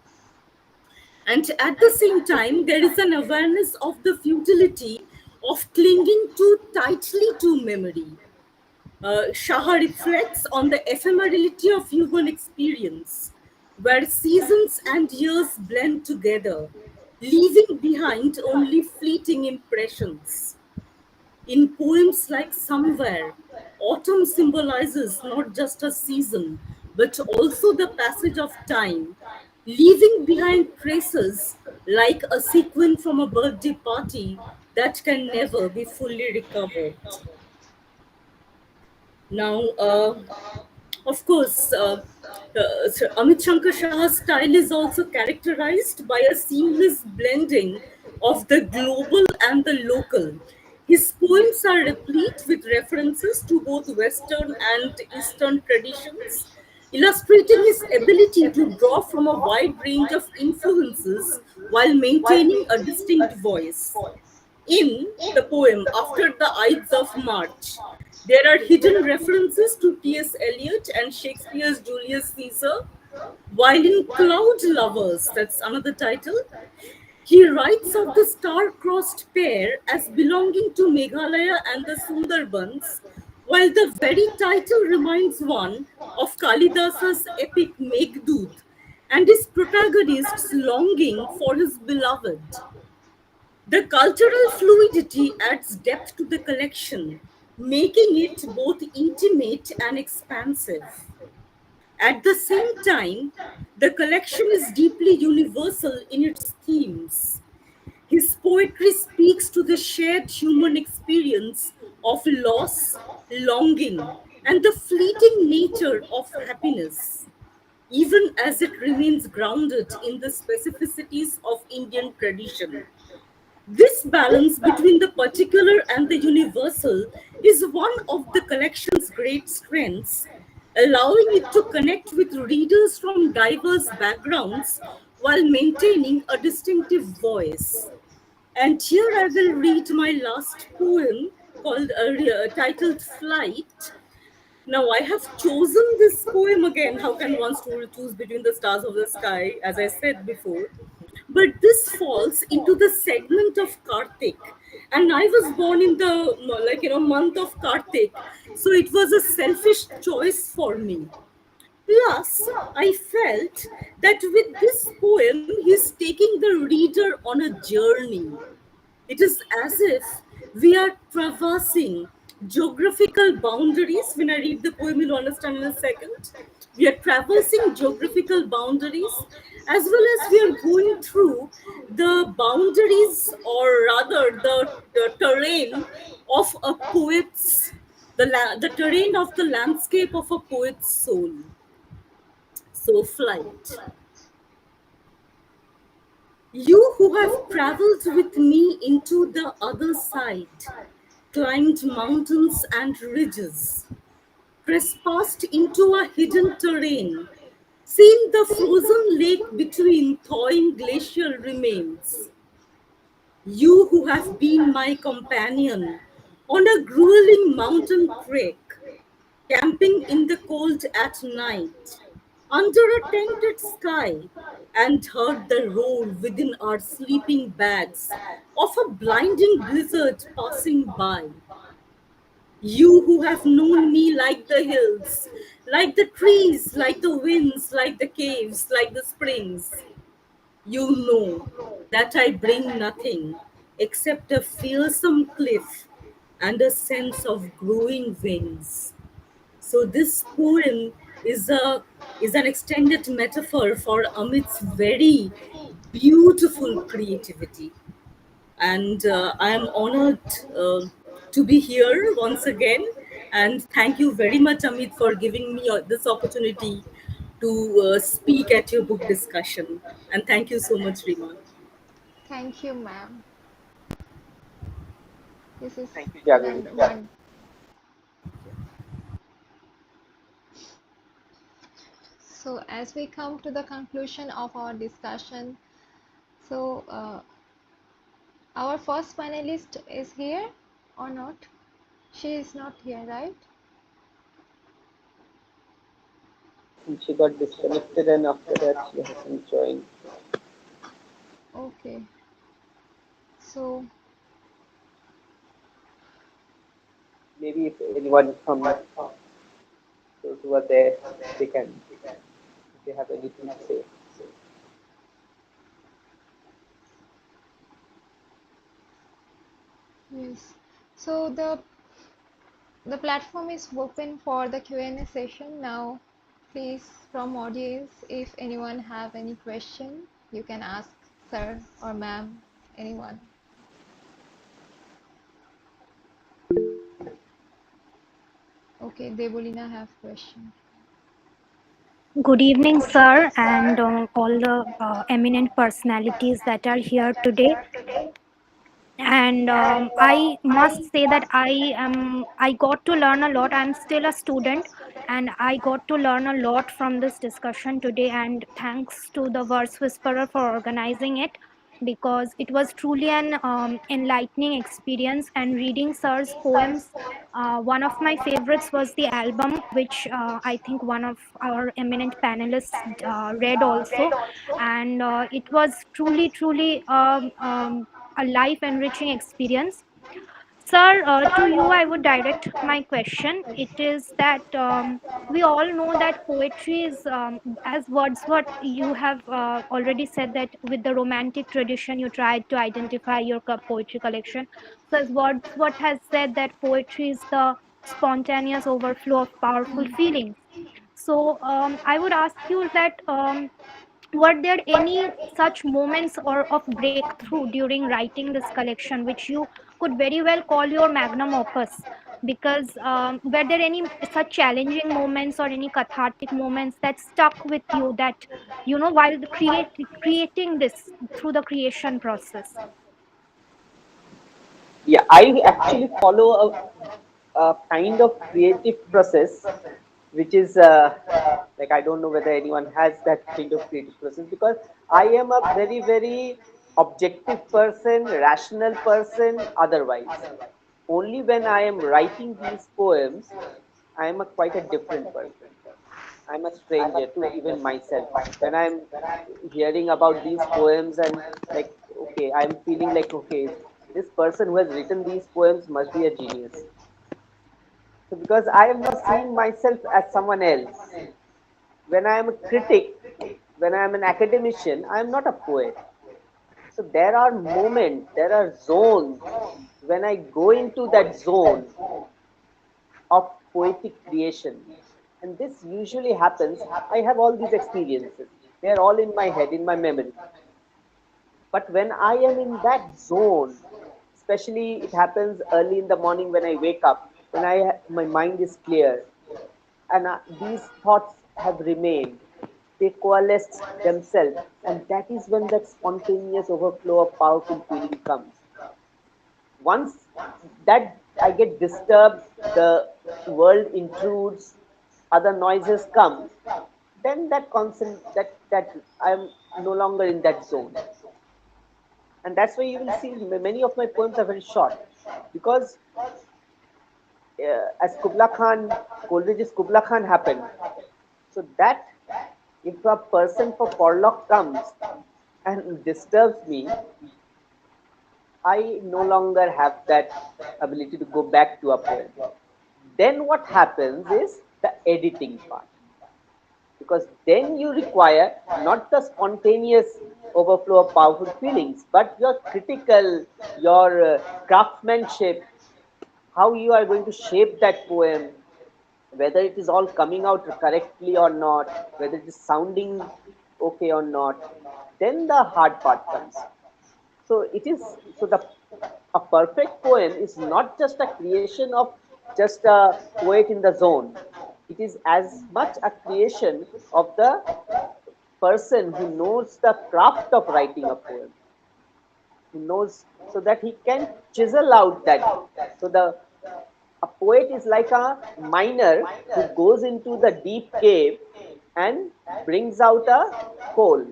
And at the same time, there is an awareness of the futility of clinging too tightly to memory. Shaha reflects on the ephemerality of human experience, where seasons and years blend together, leaving behind only fleeting impressions. In poems like Somewhere, autumn symbolizes not just a season, but also the passage of time, leaving behind traces like a sequin from a birthday party that can never be fully recovered. Now, of course, Sir Amit Shankar Saha's style is also characterized by a seamless blending of the global and the local. His poems are replete with references to both Western and Eastern traditions, illustrating his ability to draw from a wide range of influences while maintaining a distinct voice. In the poem After the Ides of March, there are hidden references to T.S. Eliot and Shakespeare's Julius Caesar, while in Cloud Lovers, that's another title, he writes of the star-crossed pair as belonging to Meghalaya and the Sundarbans, while the very title reminds one of Kalidasa's epic Meghdut and his protagonist's longing for his beloved. The cultural fluidity adds depth to the collection, making it both intimate and expansive. At the same time, the collection is deeply universal in its themes. His poetry speaks to the shared human experience of loss, longing, and the fleeting nature of happiness, even as it remains grounded in the specificities of Indian tradition. This balance between the particular and the universal is one of the collection's great strengths, allowing it to connect with readers from diverse backgrounds while maintaining a distinctive voice. And here I will read my last poem called titled Flight. Now I have chosen this poem again. How can one choose between the stars of the sky, as I said before? but this falls into the segment of Kartik, and I was born in the month of Kartik, so it was a selfish choice for me. Plus, I felt that with this poem he's taking the reader on a journey. It is as if we are traversing geographical boundaries. When I read the poem, you'll understand in a second. We are traversing geographical boundaries as well as we are going through the boundaries, or rather, the terrain of a poet's, the terrain of the landscape of a poet's soul. So, flight. You who have traveled with me into the other side, climbed mountains and ridges, trespassed into a hidden terrain, seen the frozen lake between thawing glacial remains. You who have been my companion on a grueling mountain trek, camping in the cold at night, under a tented sky, and heard the roar within our sleeping bags of a blinding blizzard passing by. You who have known me like the hills, like the trees, like the winds, like the caves, like the springs, you know that I bring nothing except a fearsome cliff and a sense of growing wings. So this poem is an extended metaphor for Amit's very beautiful creativity, and I am honored to be here once again. And thank you very much, Amit, for giving me this opportunity to speak at your book discussion. And thank you so much, Rima. Thank you, ma'am. This is Thank you, Jaggery. one. So, as we come to the conclusion of our discussion, so our first panelist is here or not? She is not here, right? And she got disconnected, and after that, she hasn't joined. Okay. So, Maybe if anyone from those who are there, they can, if they have anything to say. yes. So the platform is open for the Q&A session now. Please, from audience, if anyone have any question, you can ask sir or ma'am, anyone. Okay, Debolina have question. Good evening, sir, and all the eminent personalities that are here today. And I must say that I got to learn a lot. I'm still a student, and I got to learn a lot from this discussion today. And thanks to the Verse Whisperer for organizing it, because it was truly an enlightening experience. And reading sir's poems, one of my favorites was the album, which I think one of our eminent panelists read also, and it was truly a life enriching experience. Sir, to you, I would direct my question. It is that we all know that poetry is, as Wordsworth, you have already said that with the romantic tradition, you tried to identify your poetry collection. So, as Wordsworth has said, that poetry is the spontaneous overflow of powerful feelings. So, I would ask you that. Were there any such moments or of breakthrough during writing this collection which you could very well call your magnum opus? Because were there any such challenging moments or any cathartic moments that stuck with you, that while creating this through the creation process? Yeah, I actually follow a kind of creative process, which is like, I don't know whether anyone has that kind of creative process, because I am a very objective person, rational person. Otherwise, only when I am writing these poems, I am a quite a different person. I'm a stranger to even myself. When I'm hearing about these poems and like, okay, I'm feeling like, okay, this person who has written these poems must be a genius. So because I am not seeing myself as someone else. When I am a critic, when I am an academician, I am not a poet. So there are moments, there are zones. When I go into that zone of poetic creation, and this usually happens, I have all these experiences. They are all in my head, in my memory. But when I am in that zone, especially it happens early in the morning when I wake up, when my mind is clear, and these thoughts have remained, they coalesce themselves, and that is when that spontaneous overflow of powerful feeling comes. Once that I get disturbed, the world intrudes, other noises come, then that constant that I'm no longer in that zone. And that's why you will see many of my poems are very short, because as Kubla Khan, Coleridge's Kubla Khan happened, so that if a person for Porlock comes and disturbs me, I no longer have that ability to go back to a poem. Then what happens is the editing part, because then you require not the spontaneous overflow of powerful feelings, but your critical, your craftsmanship, how you are going to shape that poem, whether it is all coming out correctly or not, whether it is sounding okay or not. Then the hard part comes. So it is so the a perfect poem is not just a creation of just a poet in the zone. It is as much a creation of the person who knows the craft of writing a poem, who knows so that he can chisel out that. So the a poet is like a miner who goes into the deep cave and brings out a coal,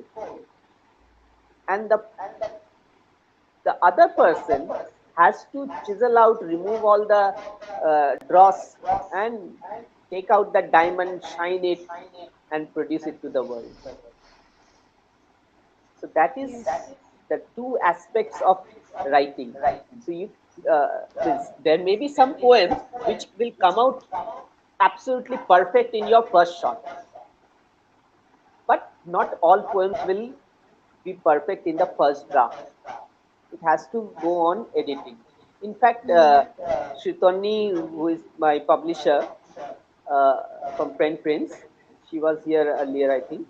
and the other person has to chisel out, remove all the dross, and take out the diamond, shine it, and produce it to the world. So that is Yes. the two aspects of writing. So there may be some poems which will come out absolutely perfect in your first shot, but not all poems will be perfect in the first draft. It has to go on editing. In fact, Shritoni, who is my publisher uh, from Print Prince, she was here earlier, I think.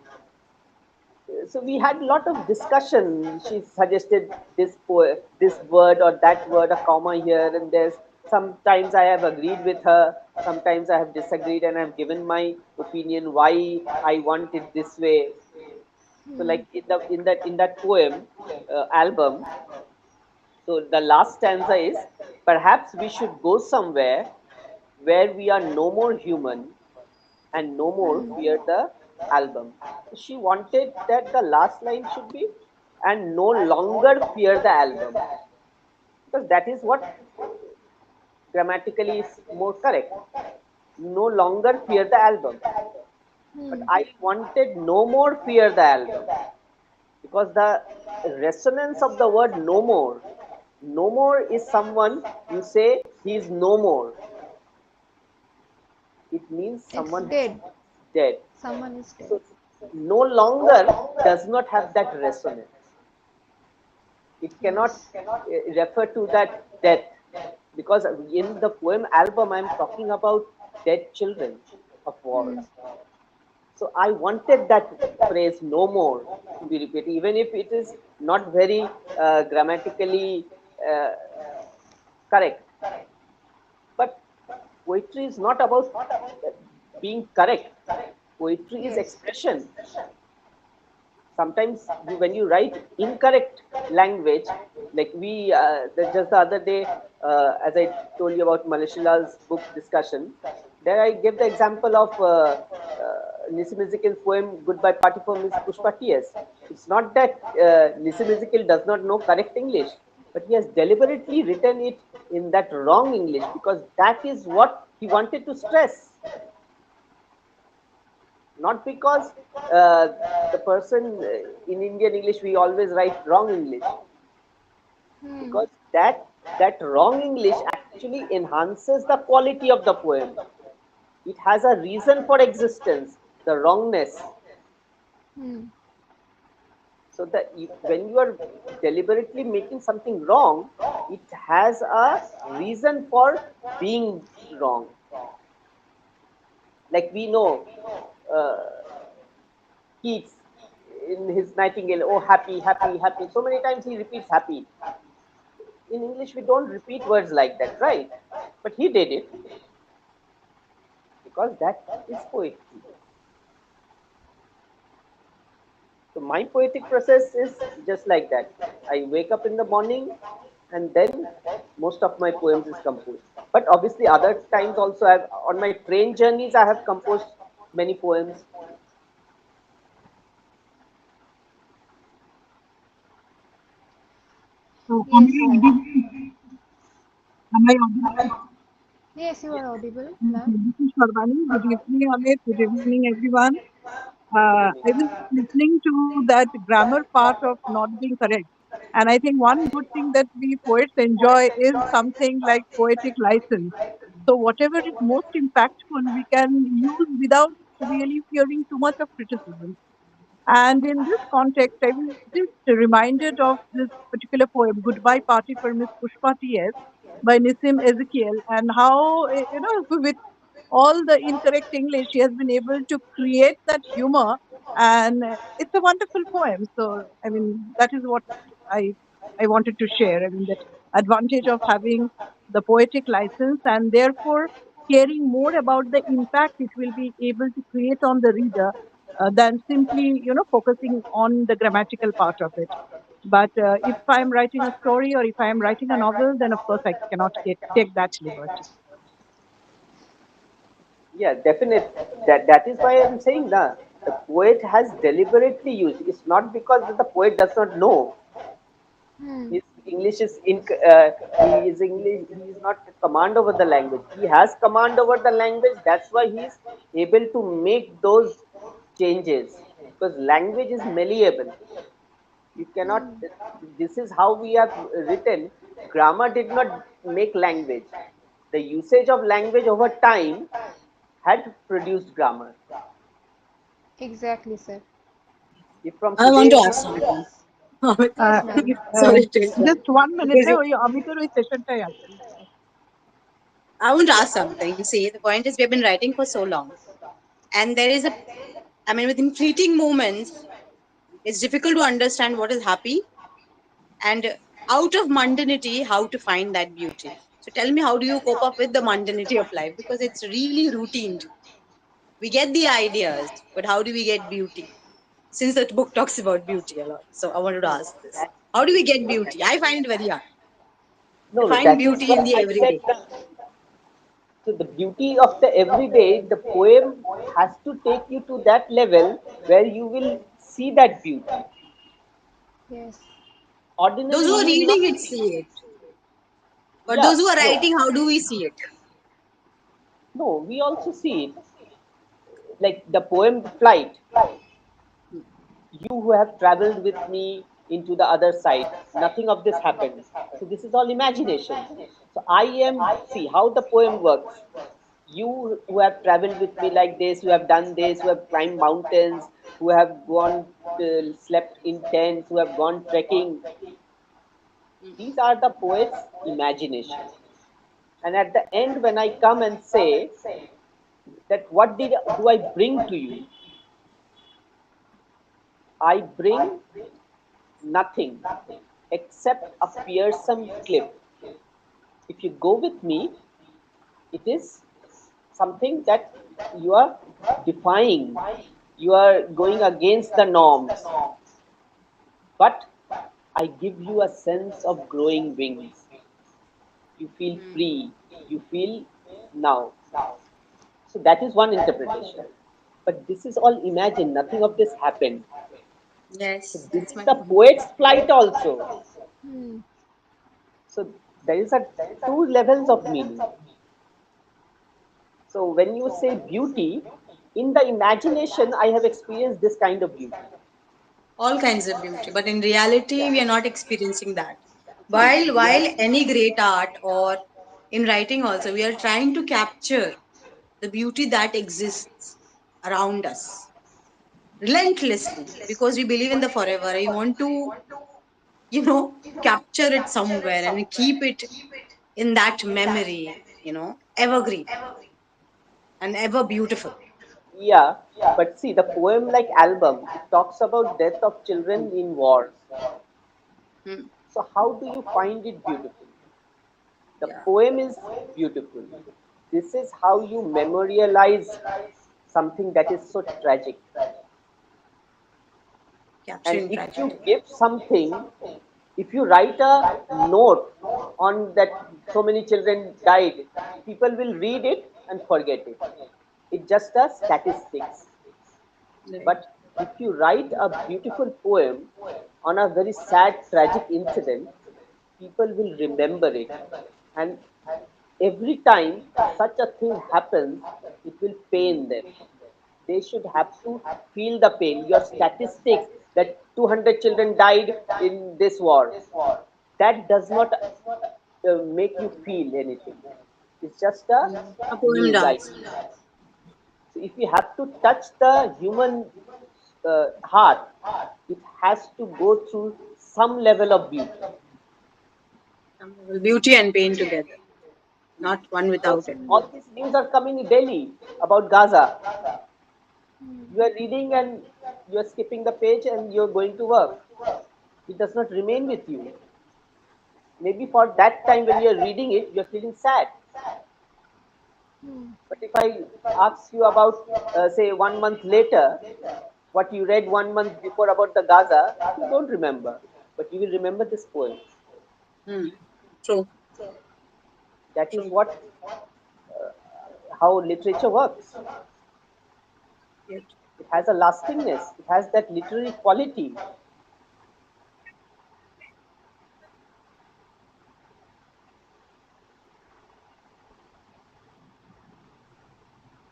So we had a lot of discussion. She suggested this word or that word, a comma here and there. Sometimes I have agreed with her. Sometimes I have disagreed, and I've given my opinion why I want it this way. So, Hmm. like in that poem album, so the last stanza is, perhaps we should go somewhere where we are no more human and no more Hmm. fear the album. She wanted that the last line should be, and no longer fear the album, because that is what grammatically is more correct. No longer fear the album. But Hmm. I wanted no more fear the album, because the resonance of the word no more is someone you say he is no more. It means It's someone has dead. dead. Someone is dead. So no longer does not have that resonance. It cannot Yes. refer to that death, because in the poem album I'm talking about dead children of Hmm. wars. So I wanted that phrase no more to be repeated, even if it is not very grammatically uh, correct. But poetry is not about being correct. Poetry is Yes. expression. Sometimes when you write incorrect language, like just the other day, as I told you about Maleshala's book discussion, there I gave the example of Nisimizikil's poem Goodbye Party for Miss Pushpa T.S. It's not that Nisimizikil does not know correct English, but he has deliberately written it in that wrong English, because that is what he wanted to stress. Not because uh, the person in Indian English we always write wrong English, Hmm. because that wrong English actually enhances the quality of the poem. It has a reason for existence, the wrongness. Hmm. So that when you are deliberately making something wrong, it has a reason for being wrong. Like we know uh, Keats in his Nightingale, oh happy, happy, happy. So many times he repeats happy. In English, we don't repeat words like that, right? But he did it because that is poetry. So my poetic process is just like that. I wake up in the morning and then most of my poems is composed. But obviously other times also I've on my train journeys I have composed many poems. So, am Yes, I sir. audible? Am I audible? Yes, you are audible, Okay, ma'am. this is Sharbani. Good evening, Amit. Good evening, everyone. I was listening to that grammar part of not being correct. And I think one good thing that we poets enjoy is something like poetic license. So, whatever is most impactful, we can use without really fearing too much of criticism. And in this context, I was just reminded of this particular poem, Goodbye Party for Miss Pushpa T.S. by Nissim Ezekiel, and how, with all the incorrect English, he has been able to create that humor. And it's a wonderful poem. So, I mean, that is what I, I wanted to share. I mean, that advantage of having the poetic license and therefore caring more about the impact it will be able to create on the reader than simply, focusing on the grammatical part of it. But if I'm writing a story or if I'm writing a novel, then of course I cannot take that liberty. Yeah, definitely. That is why I'm saying that the poet has deliberately used. It's not because the poet does not know. Hmm. His English is in he is English. He is not command over the language. He has command over the language. That's why he is able to make those changes, because language is malleable. You cannot. Hmm. This is how we have written. Grammar did not make language. The usage of language over time had produced grammar. Exactly, sir. If from I want today to we ask something. Yes, ma'am. If, Sorry to interrupt. just 1 minute, Because Amitar ওই sessionটাই আছে. I want to ask something. See, the point is we have been writing for so long, and there is a, I mean, within fleeting moments, it's difficult to understand what is happy, and out of mundanity, how to find that beauty. So tell me, how do you cope up with the mundanity of life? Because it's really routine. We get the ideas, but how do we get beauty? Since the book talks about beauty a lot, so I wanted to no, ask this: that, how do we get that beauty? I find it very hard to no, no, find that is beauty in what the I said. everyday. So the beauty of the everyday, the poem has to take you to that level where you will see that beauty. Yes. Those who are Ordinarily, not. reading it see it, but Yeah, those who are no, writing, how do we see it? no. We also see it, like the poem "Flight." You who have traveled with me into the other side, nothing of this happened. So this is all imagination. So I am. See how the poem works. You who have traveled with me like this, who have done this, who have climbed mountains, who have gone slept in tents, who have gone trekking, these are the poet's imagination. And at the end, when I come and say that what did do I bring to you, I bring nothing except a fearsome cliff. If you go with me, it is something that you are defying, you are going against the norms, but I give you a sense of growing wings. You feel free, you feel now. So that is one interpretation. But this is all imagined, nothing of this happened. So Yes, this that's is my the point. poet's flight also. Hmm. So there is a two levels of meaning. So when you say beauty, In the imagination, I have experienced this kind of beauty. All kinds of beauty, but in reality, Yeah. we are not experiencing that. See, While any great art or in writing also, we are trying to capture the beauty that exists around us relentlessly because we believe in the forever. We want to, capture it somewhere and keep it in that memory, evergreen and ever beautiful. yeah, but see, the poem like album, it talks about death of children in wars. Hmm. So how do you find it beautiful? The Yeah, poem is beautiful. This is how you memorialize something that is so tragic. And capturing if you tragedy. give something, if you write a note on that so many children died, people will read it and forget it. It's just a statistics. Right. But if you write a beautiful poem on a very sad, tragic incident, people will remember it. And every time such a thing happens, it will pain them. They should have to feel the pain. Your statistics that 200 children died in this war, that does not make you feel anything. It's just a A poem news item. does. So if you have to touch the human heart, it has to go through some level of beauty. Beauty and pain together, not one So without it. all these news are coming in Delhi about Gaza. Hmm. You are reading and you are skipping the page and you are going to work. It does not remain with you. Maybe for that time when you are reading it, you are feeling sad. Hmm. But if I ask you about, say, 1 month later, what you read 1 month before about the Gaza, you don't remember. But you will remember this poem. Hmm. True. That is True. what how literature works. Yes. It has a lastingness. It has that literary quality.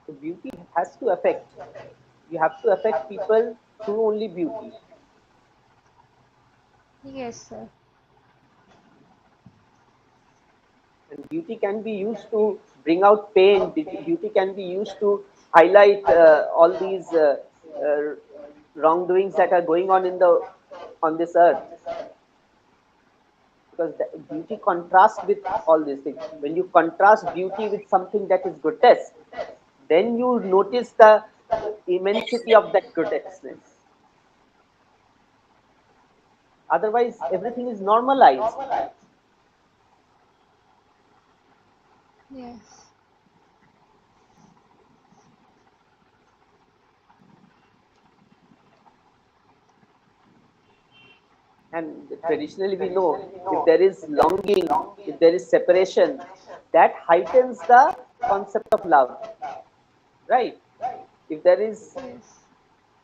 So beauty has to affect. You have to affect people through only beauty. Yes, sir. And beauty can be used to bring out pain. Beauty can be used to highlight all these uh, wrongdoings that are going on in the on this earth. Because the beauty contrasts with all these things. When you contrast beauty with something that is grotesque, then you notice the immensity of that grotesqueness. Otherwise, everything is normalized. Yes. And traditionally, we know if there is longing, if there is separation, that heightens the concept of love, right? If there is Yes.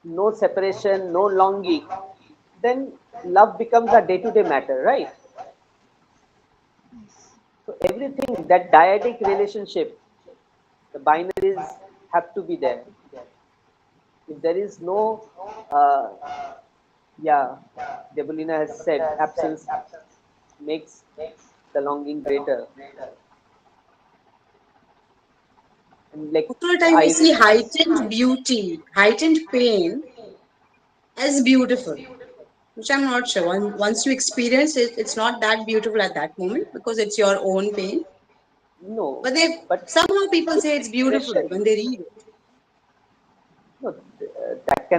no separation, no longing, then love becomes a day to day matter, right? Yes. So, everything that dyadic relationship, the binaries have to be there. If there is no, yeah, Debulina has said, absence makes the longing greater. And like Most of the time, we I see heightened beauty, heightened pain as beautiful, which I'm not sure. Once you experience it, it's not that beautiful at that moment because it's your own pain. no, But they but somehow people this say it's beautiful expression, when they read it. no, that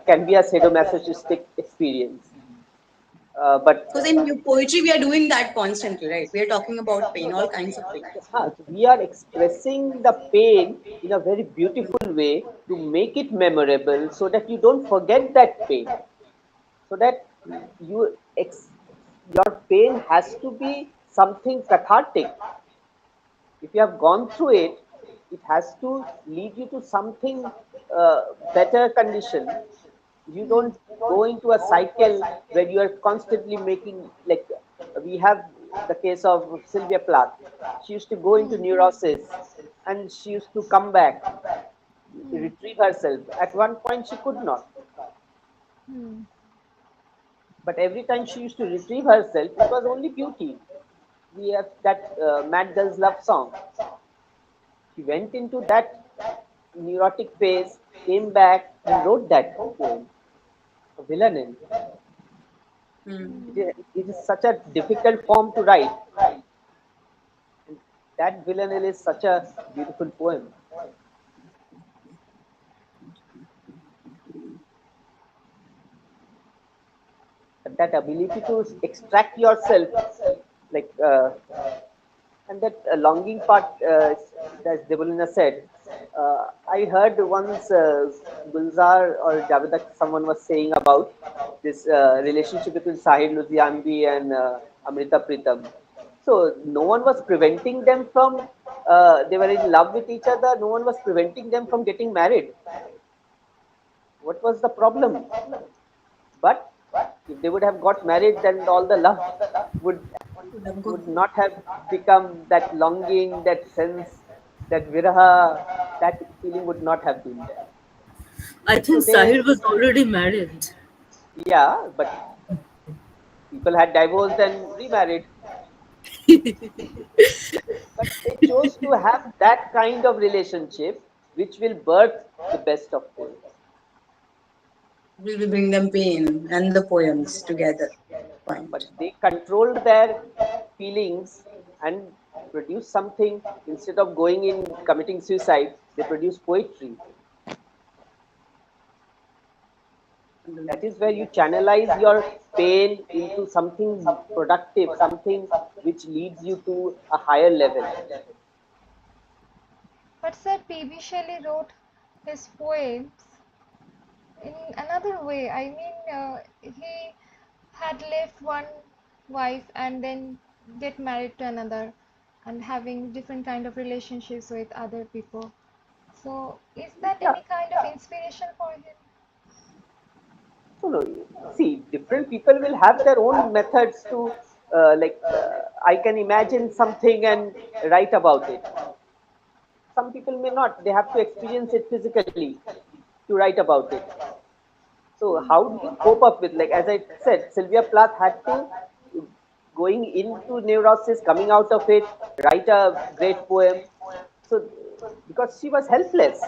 can be a sadomasochistic experience. But Because in poetry, we are doing that constantly, right? We are talking about pain, no, all kinds of pain. we are expressing the pain in a very beautiful way to make it memorable, so that you don't forget that pain. So that you your pain has to be something cathartic. If you have gone through it, it has to lead you to something uh, better condition. You Hmm. don't go into a cycle where you are constantly making, like, we have the case of Sylvia Plath. She used to go into Hmm. neurosis and she used to come back. retrieve herself. At one point, she could not. Hmm. But every time she used to retrieve herself, it was only beauty. We have that Mad Girls Love song. She went into that neurotic phase, came back, and wrote that poem, a villain. Mm. It is such a difficult form to write. And that villanelle is such a beautiful poem. That ability to extract yourself, like, and that longing part, as Debolina said, I heard once Gulzar or Javed, someone was saying about this relationship between Sahil Luzianbi and Amrita Pritam. So no one was preventing them from, they were in love with each other, no one was preventing them from getting married. What was the problem? But if they would have got married, then all the love would Good. would not have become that longing, that sense, that viraha, that feeling would not have been there. I So think they, Sahil was already married. yeah, but people had divorced and remarried. But they chose to have that kind of relationship which will birth the best of poets. We will bring them pain and the poems together. But Point. they controlled their feelings and produced something. Instead of going in committing suicide, they produced poetry. That is where you channelize your pain into something productive, something which leads you to a higher level. But Sir P.B. Shelley wrote his poems in another way. I mean, he had left one wife and then get married to another and having different kind of relationships with other people. So, is that Yeah. any kind of inspiration for him? So, no, see, different people will have their own methods to, I can imagine something and write about it. Some people may not. They have to experience it physically to write about it. So how do you cope up with, like, as I said, Sylvia Plath had to, going into neurosis, coming out of it, write a great poem. So because she was helpless,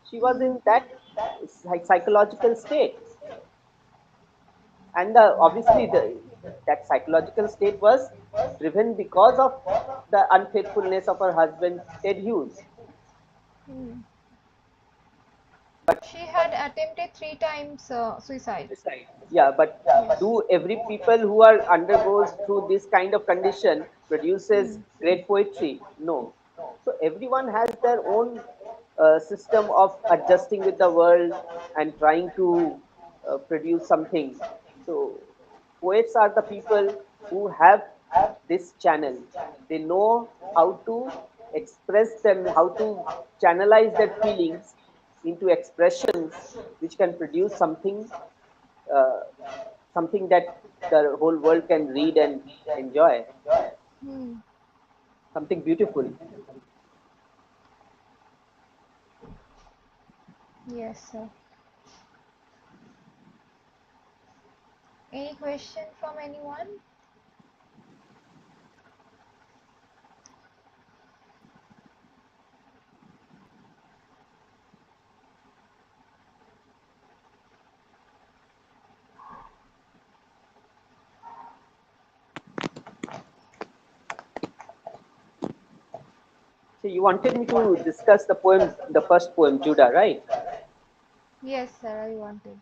she was in that psychological state, and obviously that psychological state was driven because of the unfaithfulness of her husband Ted Hughes. Hmm. But She had attempted 3 times suicide. yeah, but Yes. do every people who are undergoes through this kind of condition produces Hmm. great poetry? No. So everyone has their own system of adjusting with the world and trying to produce something. So poets are the people who have this channel. They know how to express them, how to channelize their feelings into expressions which can produce uh, something that the whole world can read and enjoy, Hmm. something beautiful. Yes, sir. Any question from anyone? So you wanted me to discuss the poem, the first poem, Judah, right? Yes, sir, I wanted.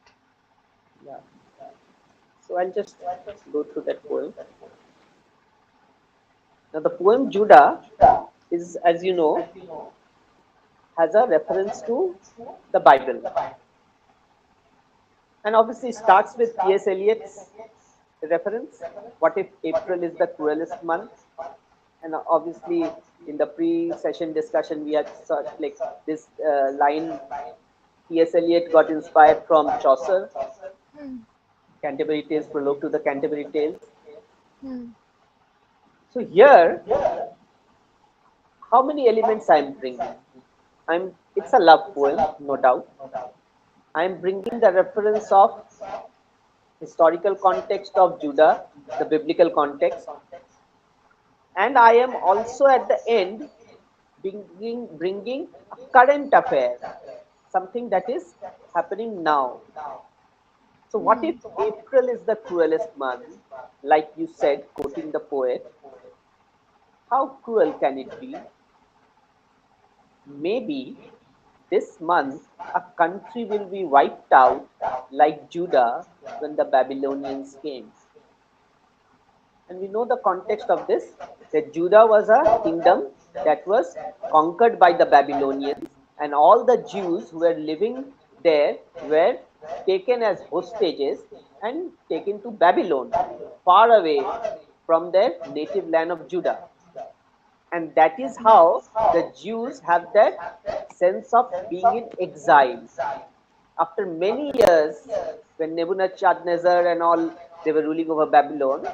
Yeah. So I'll just go through that poem. Now the poem Judah is, as you know, has a reference to the Bible, and obviously starts with T.S. Eliot's reference. What if April is the cruelest month? And obviously, in the pre-session discussion, we had such, like, this line. T.S. Eliot got inspired from Chaucer, Hmm. Canterbury Tales, prologue to the Canterbury Tales. Hmm. So here, how many elements I am bringing? It's a love poem, no doubt. I'm bringing the reference of historical context of Judah, the biblical context, and I am also at the end bringing a current affair, something that is happening now. So, what if Hmm. April is the cruelest month? Like you said, quoting the poet, how cruel can it be? Maybe this month a country will be wiped out like Judah when the Babylonians came. And we know the context of this, that Judah was a kingdom that was conquered by the Babylonians, and all the Jews who were living there were taken as hostages and taken to Babylon, far away from their native land of Judah. And that is how the Jews have that sense of being in exile. After many years, when Nebuchadnezzar and all they were ruling over Babylon,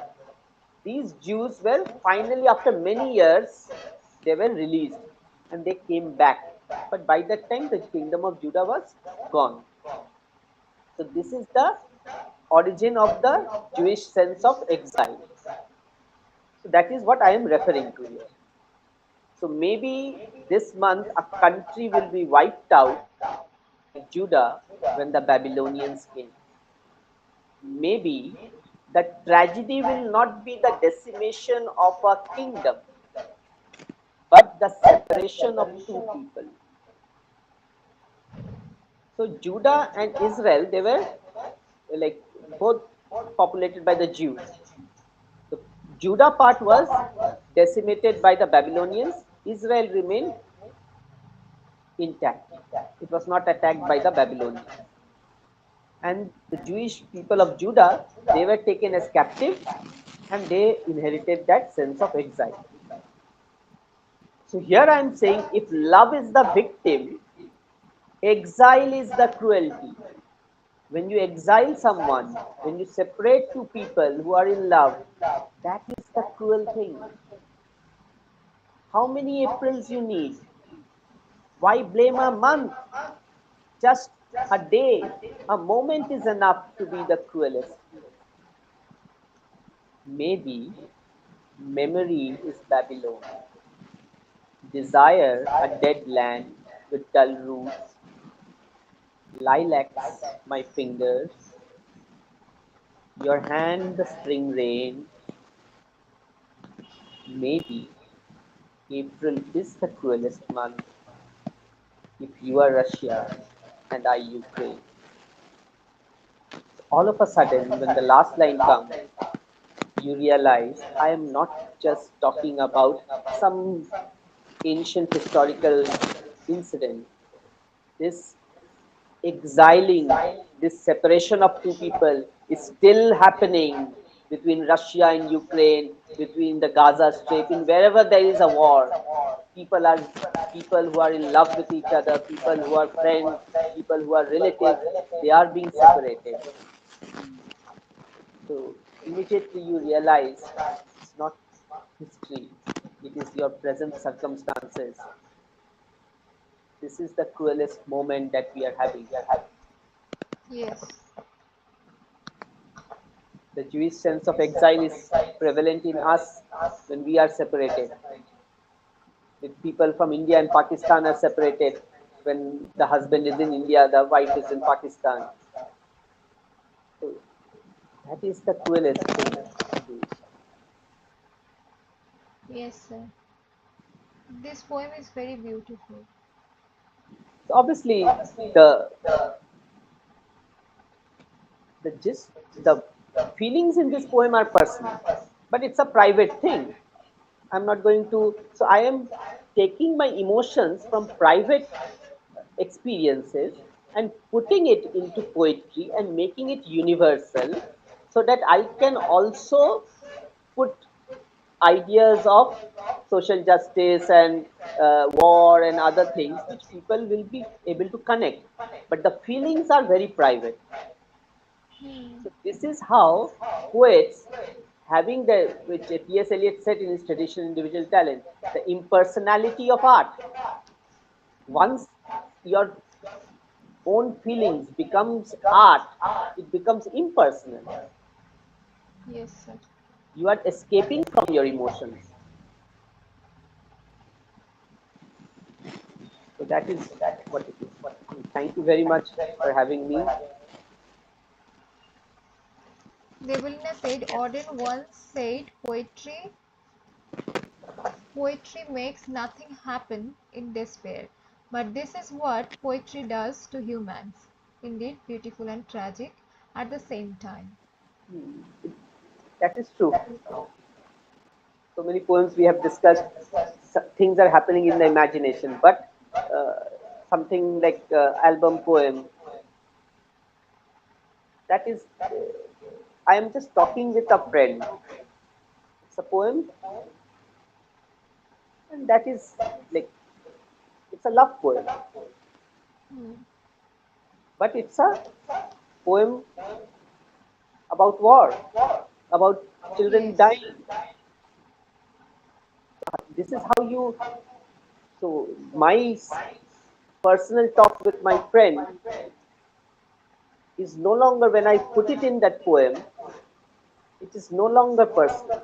these Jews were finally, after many years, they were released and they came back. But by that time, the kingdom of Judah was gone. So, this is the origin of the Jewish sense of exile. So, that is what I am referring to here. So, maybe this month a country will be wiped out like Judah when the Babylonians came. Maybe the tragedy will not be the decimation of a kingdom, but the separation of two people. So Judah and Israel, they were like both populated by the Jews. The Judah part was decimated by the Babylonians. Israel remained intact. It was not attacked by the Babylonians. And the Jewish people of Judah, they were taken as captive and they inherited that sense of exile. So here I am saying if love is the victim, exile is the cruelty. When you exile someone, when you separate two people who are in love, that is the cruel thing. How many Aprils you need? Why blame a month? Just a day, a moment is enough to be the cruelest. Maybe memory is Babylon, desire a dead land with dull roots, lilacs, my fingers, your hand, the spring rain. Maybe April is the cruelest month if you are Russia and I Ukraine. All of a sudden, when the last line comes, you realize I am not just talking about some ancient historical incident. This exiling, this separation of two people is still happening between Russia and Ukraine, between the Gaza Strip, in wherever there is a war. People are people who are in love with each other, people who are friends, people who are relatives, they are being separated. So immediately you realize it's not history, it is your present circumstances. This is the cruelest moment that we are having. Yes. The Jewish sense of exile is prevalent in us when we are separated. With people from India and Pakistan are separated when the husband is in India, the wife is in Pakistan. So that is the cruelest thing to do. Yes, sir. This poem is very beautiful. So obviously, the the gist, the feelings in this poem are personal, but it's a private thing. I'm not going to. So I am taking my emotions from private experiences and putting it into poetry and making it universal so that I can also put ideas of social justice and war and other things which people will be able to connect. But the feelings are very private. Hmm. So this is how poets, having the, which T.S. Eliot said in his traditional individual talent, the impersonality of art. Once your own feelings becomes art, it becomes impersonal. Yes, sir. You are escaping from your emotions. So that is what it is. Thank you very much for having me. Devilna said, Auden once said, poetry makes nothing happen in despair. But this is what poetry does to humans. Indeed, beautiful and tragic at the same time. That is true. So many poems we have discussed, things are happening in the imagination, but uh, something like album poem, that is, I am just talking with a friend. It's a poem, and that is like, it's a love poem, Hmm. but it's a poem about war, about children Yes. dying. This is how you. So my personal talk with my friend is no longer, when I put it in that poem, it is no longer personal.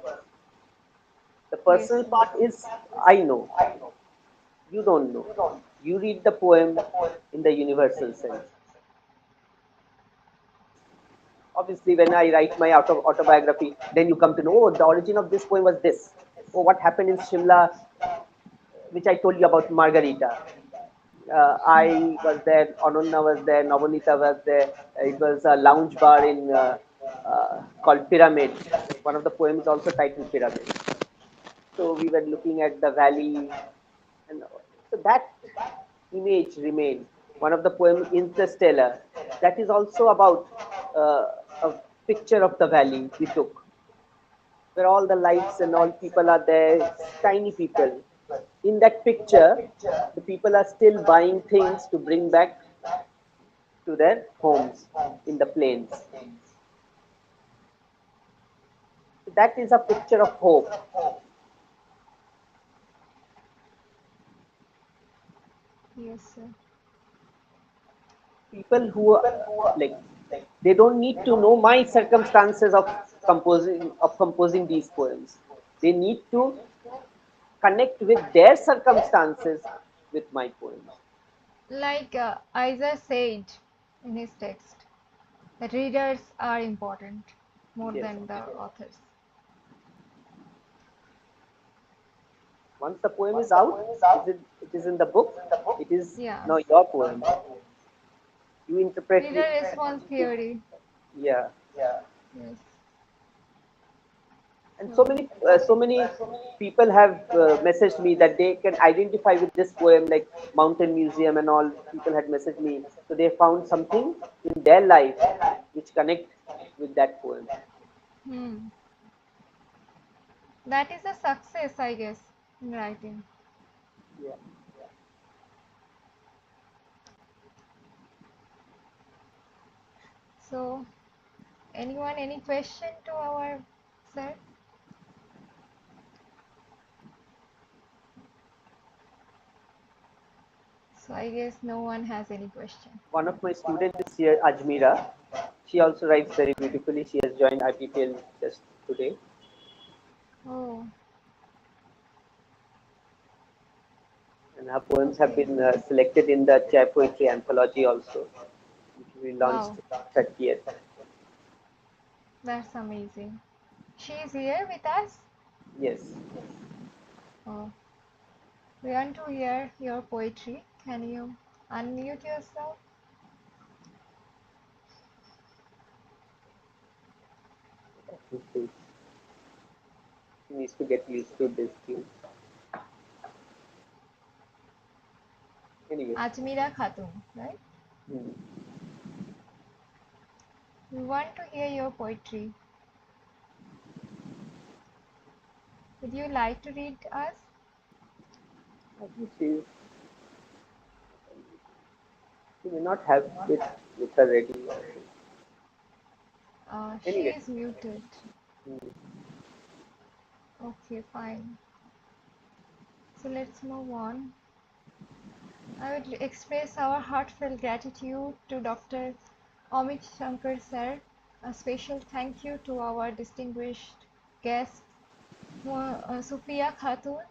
The Yes, personal sir. part is, I know, you don't know. You read the poem in the universal sense. Obviously, when I write my autobiography, then you come to know, oh, the origin of this poem was this. Oh, what happened in Shimla, which I told you about Margarita. I was there, Anonna was there, Navanita was there. It was a lounge bar in called Pyramid. One of the poems also titled Pyramid. So we were looking at the valley, and so that image remained. One of the poems, Interstellar, that is also about uh, a picture of the valley we took, where all the lights and all people are there, tiny people. In that picture, the people are still buying things to bring back to their homes in the plains. That is a picture of hope. Yes, sir. People who are like, they don't need to know my circumstances of composing these poems. They need to connect with their circumstances with my poems. Like Isaiah said in his text, the readers are important more Yes. than the authors. Once the poem is out, it is in the book. It is Yeah. now your poem. You interpret Reader it. response theory. Yeah. Yes. And so So, many people have messaged me that they can identify with this poem, like Mountain Museum and all. People had messaged me, so they found something in their life which connect with that poem. hmm. That is a success, I guess, in writing. Yeah. So, anyone, any question to our sir? So, I guess no one has any question. One of my students is here, Ajmira. She also writes very beautifully. She has joined IPPL just today, Oh, and her poems have okay. been selected in the Chai Poetry Anthology also, which we launched Wow, 30th. that's amazing. She is here with us. Yes. Oh, we want to hear your poetry. Can you unmute yourself? She needs to get used to this tune. Anyway. Ajmira Khatun, right? Hmm. We want to hear your poetry. Would you like to read us? I think she may not have it with her ready. She Anyway, is muted. hmm, Okay, fine. So let's move on. I would express our heartfelt gratitude to Dr. Amit Shankar Sir. A special thank you to our distinguished guests, Supriya Khatun,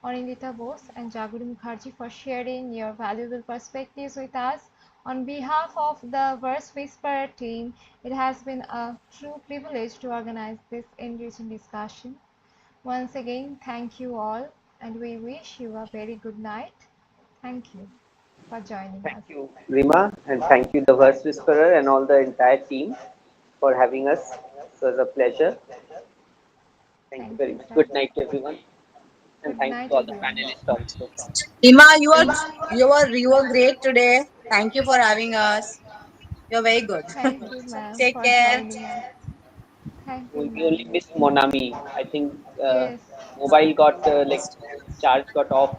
Anindita Bose, and Jaguri Mukherjee for sharing your valuable perspectives with us. On behalf of the Verse Whisperer team, it has been a true privilege to organize this enriching discussion. Once again, thank you all, and we wish you a very good night. Thank you for joining Thank us. you, Rima, and thank you, the Verse Whisperer, and all the entire team for having us. It was a pleasure. Thank you Thank very you, much. sir. Good night, everyone, and Good thanks night, to all the everyone. panelists also. Hima, you were great today. Thank you for having us. You're very good. Thank you, ma'am, Take for care. joining us. Thank you, We ma'am. only missed Monami. I think Yes. mobile got like charge got off